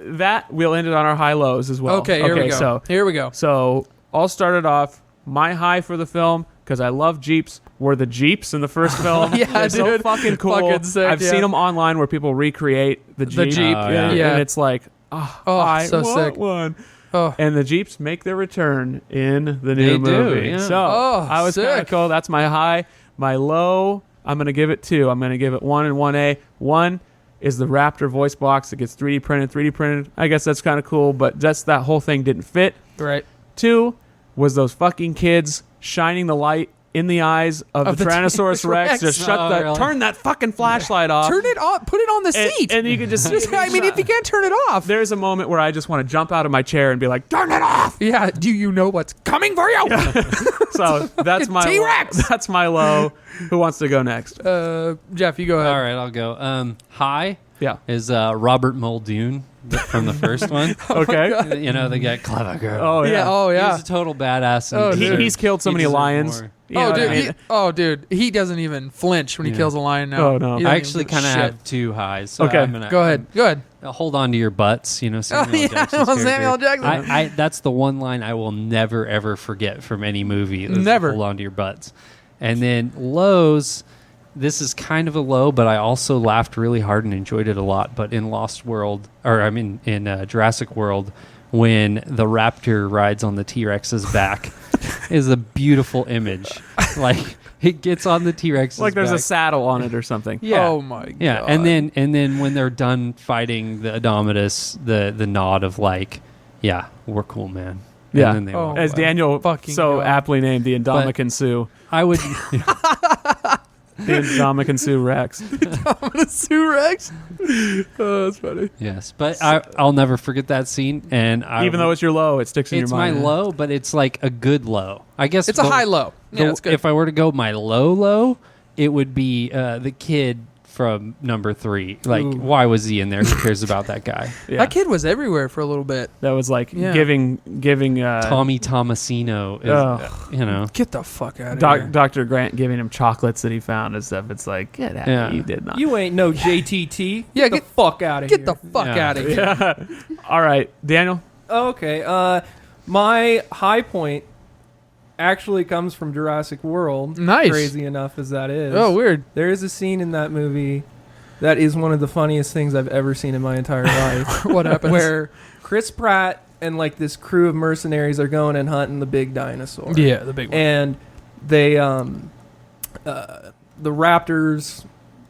that we'll end it on our high lows as well. Okay, here we go. Here we go. So I'll start it off. My high for the film, because I love Jeeps, were the Jeeps in the first film. Yeah, They're so dude. fucking cool. Fucking sick, I've seen them online where people recreate the Jeep. The Jeep, yeah. And it's like, I so want sick. one. Oh. And the Jeeps make their return in the new movie. Yeah. So I was kind sick. of cool. That's my high. My low, I'm going to give it 2. I'm going to give it 1 and 1A. 1 is the Raptor voice box that gets 3D printed. I guess that's kind of cool, but that whole thing didn't fit. Right. 2 was those fucking kids shining the light in the eyes of the Tyrannosaurus Rex. Just turn that fucking flashlight off. Turn it on. Put it on the seat. And you can just I mean, if you can't turn it off. There's a moment where I just want to jump out of my chair and be like, turn it off. Yeah. Do you know what's coming for you? So that's my T-Rex. That's my low. Who wants to go next? Jeff, you go ahead. All right, I'll go. High Yeah. is Robert Muldoon from the first one. Okay. You know, the guy, clever girl. Oh yeah. Oh yeah. He's a total badass. Oh, and dude. He's killed so he many deserved lions. more. You know what I mean? Dude, he doesn't even flinch when he kills a lion now. Oh, no. He doesn't I even actually give a kind of shit. have 2 highs. So Okay. I'm gonna, Go ahead. Hold on to your butts. You know, Samuel yeah, Jackson's well, Samuel character. Jackson. I that's the one line I will never ever forget from any movie. is Never. Hold on to your butts. And then lows. This is kind of a low, but I also laughed really hard and enjoyed it a lot. But in in Jurassic World, when the raptor rides on the T-Rex's back, is a beautiful image. Like it gets on the T-Rex's Like there's back. a saddle on it or something. Yeah. Oh my god. Yeah, and then when they're done fighting the Indominus, the nod of like, yeah, we're cool, man. And Yeah. then they Oh. walk As away. Daniel Fucking so God. aptly named the Indomitian Sioux. I would. The Indomitian Sioux Rex. Sue Rex. Oh, that's funny. Yes, but I'll never forget that scene. And Even though it's your low, it sticks in your it's mind. my low, but it's like a good low. I guess It's a high low. Yeah, it's good. If I were to go my low, it would be the kid from number 3. Like, why was he in there? Who cares about that guy? Yeah. That kid was everywhere for a little bit. That was like Yeah. giving Tommy Tomasino is, you know. Get the fuck out of here. Dr. Grant giving him chocolates that he found and stuff. It's like, get out. Yeah. You did not. You ain't no JTT. Yeah, Get the fuck out of here. Get the fuck Yeah. out of here. All right, Daniel. Okay. My high point actually comes from Jurassic World. Nice. Crazy enough as that is. Oh, weird. There is a scene in that movie that is one of the funniest things I've ever seen in my entire life. What happens? Where Chris Pratt and like this crew of mercenaries are going and hunting the big dinosaur. Yeah, the big one. And they the raptors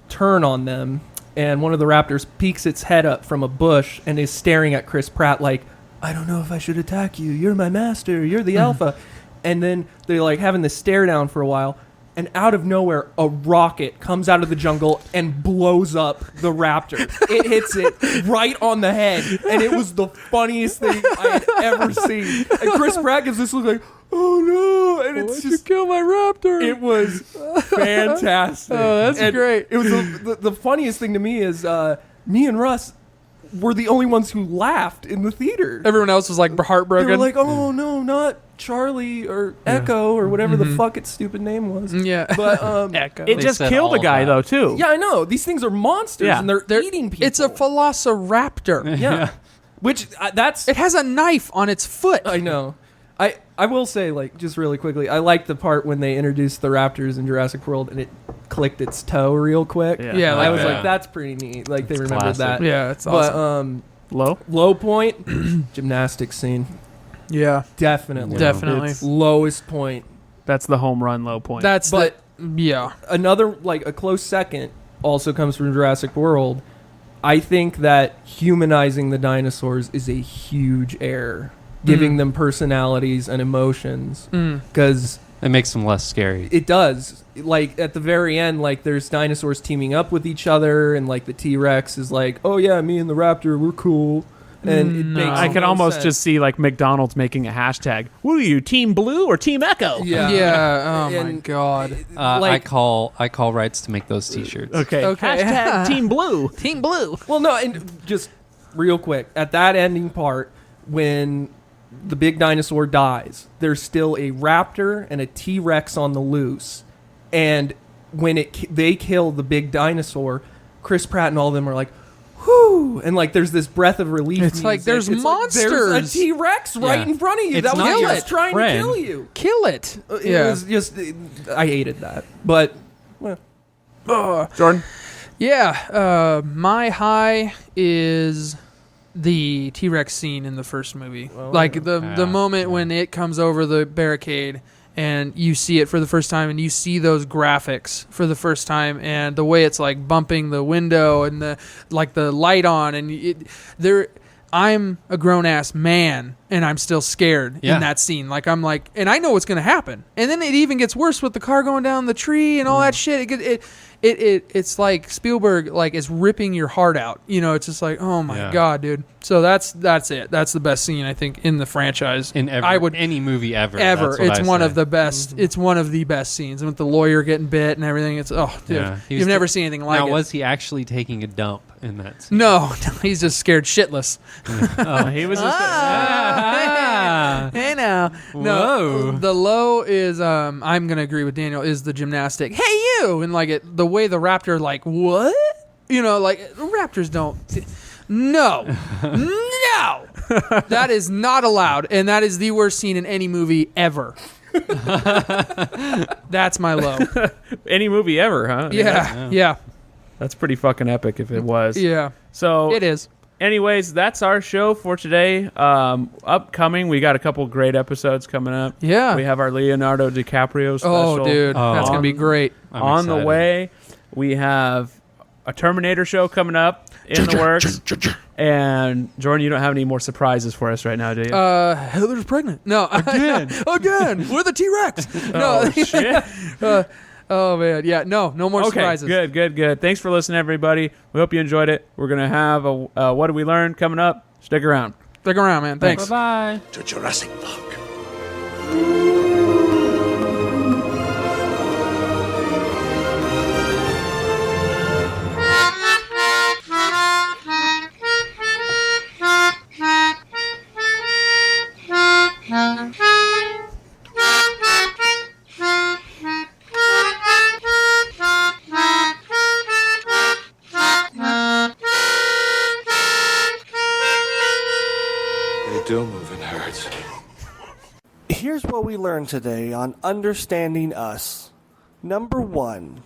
turn on them, and one of the raptors peeks its head up from a bush and is staring at Chris Pratt like, I don't know if I should attack you. You're my master. You're the alpha. And then they're like having this stare down for a while, and out of nowhere, a rocket comes out of the jungle and blows up the raptor. It hits it right on the head, and it was the funniest thing I had ever seen. And Chris Pratt gives this look like, oh no, and it's just kill my raptor. it was fantastic. Oh, that's And great. It was the funniest thing to me is me and Russ were the only ones who laughed in the theater. Everyone else was like They heartbroken. were like, oh no, not Charlie or Echo or whatever the fuck its stupid name was. yeah. But Echo. It They just said killed a all guy that. though too. yeah, I know. These things are monsters Yeah. and they're eating people. It's a velociraptor. yeah. Which that's It has a knife on its foot. I know. I will say, like, just really quickly, I like the part when they introduced the raptors in Jurassic World and it clicked its toe real quick. Yeah. I was that. like, that's pretty neat. Like, they It's remembered classic. that. Yeah, it's awesome. But Low. low point, gymnastics scene. yeah, Definitely. definitely. It's- Lowest point. That's the home run low point. That's But yeah. another, like, a close second also comes from Jurassic World. I think that humanizing the dinosaurs is a huge error. Giving them personalities and emotions. Because It makes them less scary. it does. Like, at the very end, like, there's dinosaurs teaming up with each other, and, like, the T-Rex is like, oh, yeah, me and the raptor, we're cool. And it No. makes I can no almost sense. just see like McDonald's making a hashtag. What are you, Team Blue or Team Echo? Yeah. Yeah. Oh my And- god. I call rights to make those T-shirts. Okay. Okay. Hashtag Team Blue. Team Blue. Well, no, and just real quick, at that ending part, when the big dinosaur dies, there's still a raptor and a T-Rex on the loose. And when they kill the big dinosaur, Chris Pratt and all of them are like, whoo, and like there's this breath of relief. It's like there's monsters. Like, there's a T-Rex right in front of you. It's that was just trying to kill you. Kill it. It was just, I hated that. But, Jordan? Yeah, my high is the T-Rex scene in the first movie. Like the moment when it comes over the barricade and you see it for the first time and you see those graphics for the first time and the way it's like bumping the window and the light on and I'm a grown-ass man and I'm still scared in that scene. Like I'm like, and I know what's going to happen. And then it even gets worse with the car going down the tree and all that shit. It's like Spielberg like is ripping your heart out. You know, it's just like, oh my god, dude. So that's it. That's the best scene I think in the franchise. In any movie ever. It's one of the best. It's one of the best scenes. And with the lawyer getting bit and everything, it's dude, you've never seen anything like it. Now, was he actually taking a dump in that scene? No, he's just scared shitless. He was just hey now. No, the low is I'm gonna agree with Daniel, is the gymnastic. Hey you, and like the way the raptor like what? You know, like raptors don't. No, that is not allowed, and that is the worst scene in any movie ever. That's my low. Any movie ever, huh? Yeah. That's pretty fucking epic if it was. Yeah. So it is. Anyways, that's our show for today. Upcoming, we got a couple great episodes coming up. Yeah. We have our Leonardo DiCaprio special. Oh, dude. That's going to be great. On the way, we have a Terminator show coming up in the works. And, Jordan, you don't have any more surprises for us right now, do you? Heather's pregnant. No. Again. With a T-Rex. No. Oh, shit. Oh, man. Yeah, no more surprises. Good. Thanks for listening, everybody. We hope you enjoyed it. We're going to have a What Did We Learn coming up. Stick around. Stick around, man. Thanks. Bye-bye. To Jurassic Park. Do move in herds. Here's what we learned today on Understanding Us. Number 1.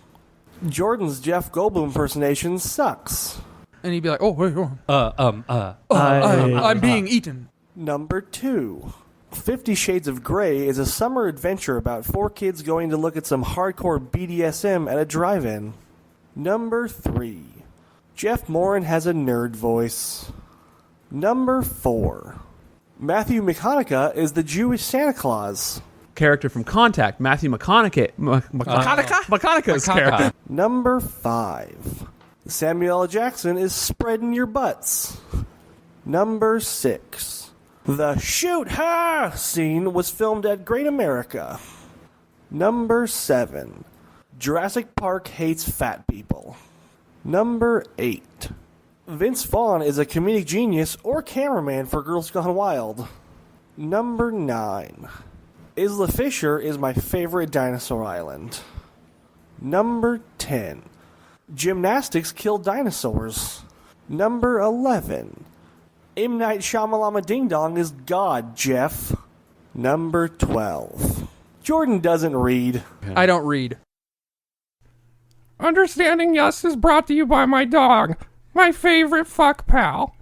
Jordan's Jeff Goldblum impersonation sucks. And he'd be like, oh, wait, I'm being eaten. Number 2. 50 Shades of Grey is a summer adventure about 4 kids going to look at some hardcore BDSM at a drive-in. Number 3. Jeff Morin has a nerd voice. Number 4. Matthew McConaughey is the Jewish Santa Claus. Character from Contact, Matthew McConaughey's character. Number 5. Samuel L. Jackson is spreading your butts. Number 6. The shoot ha scene was filmed at Great America. Number 7. Jurassic Park hates fat people. Number 8. Vince Vaughn is a comedic genius or cameraman for Girls Gone Wild. Number 9. Isla Fisher is my favorite dinosaur island. Number 10. Gymnastics kill dinosaurs. Number 11. M. Night Shyamalama Ding Dong is God, Jeff. Number 12. Jordan doesn't read. I don't read. Understanding Yes is brought to you by my dog. My favorite fuck pal.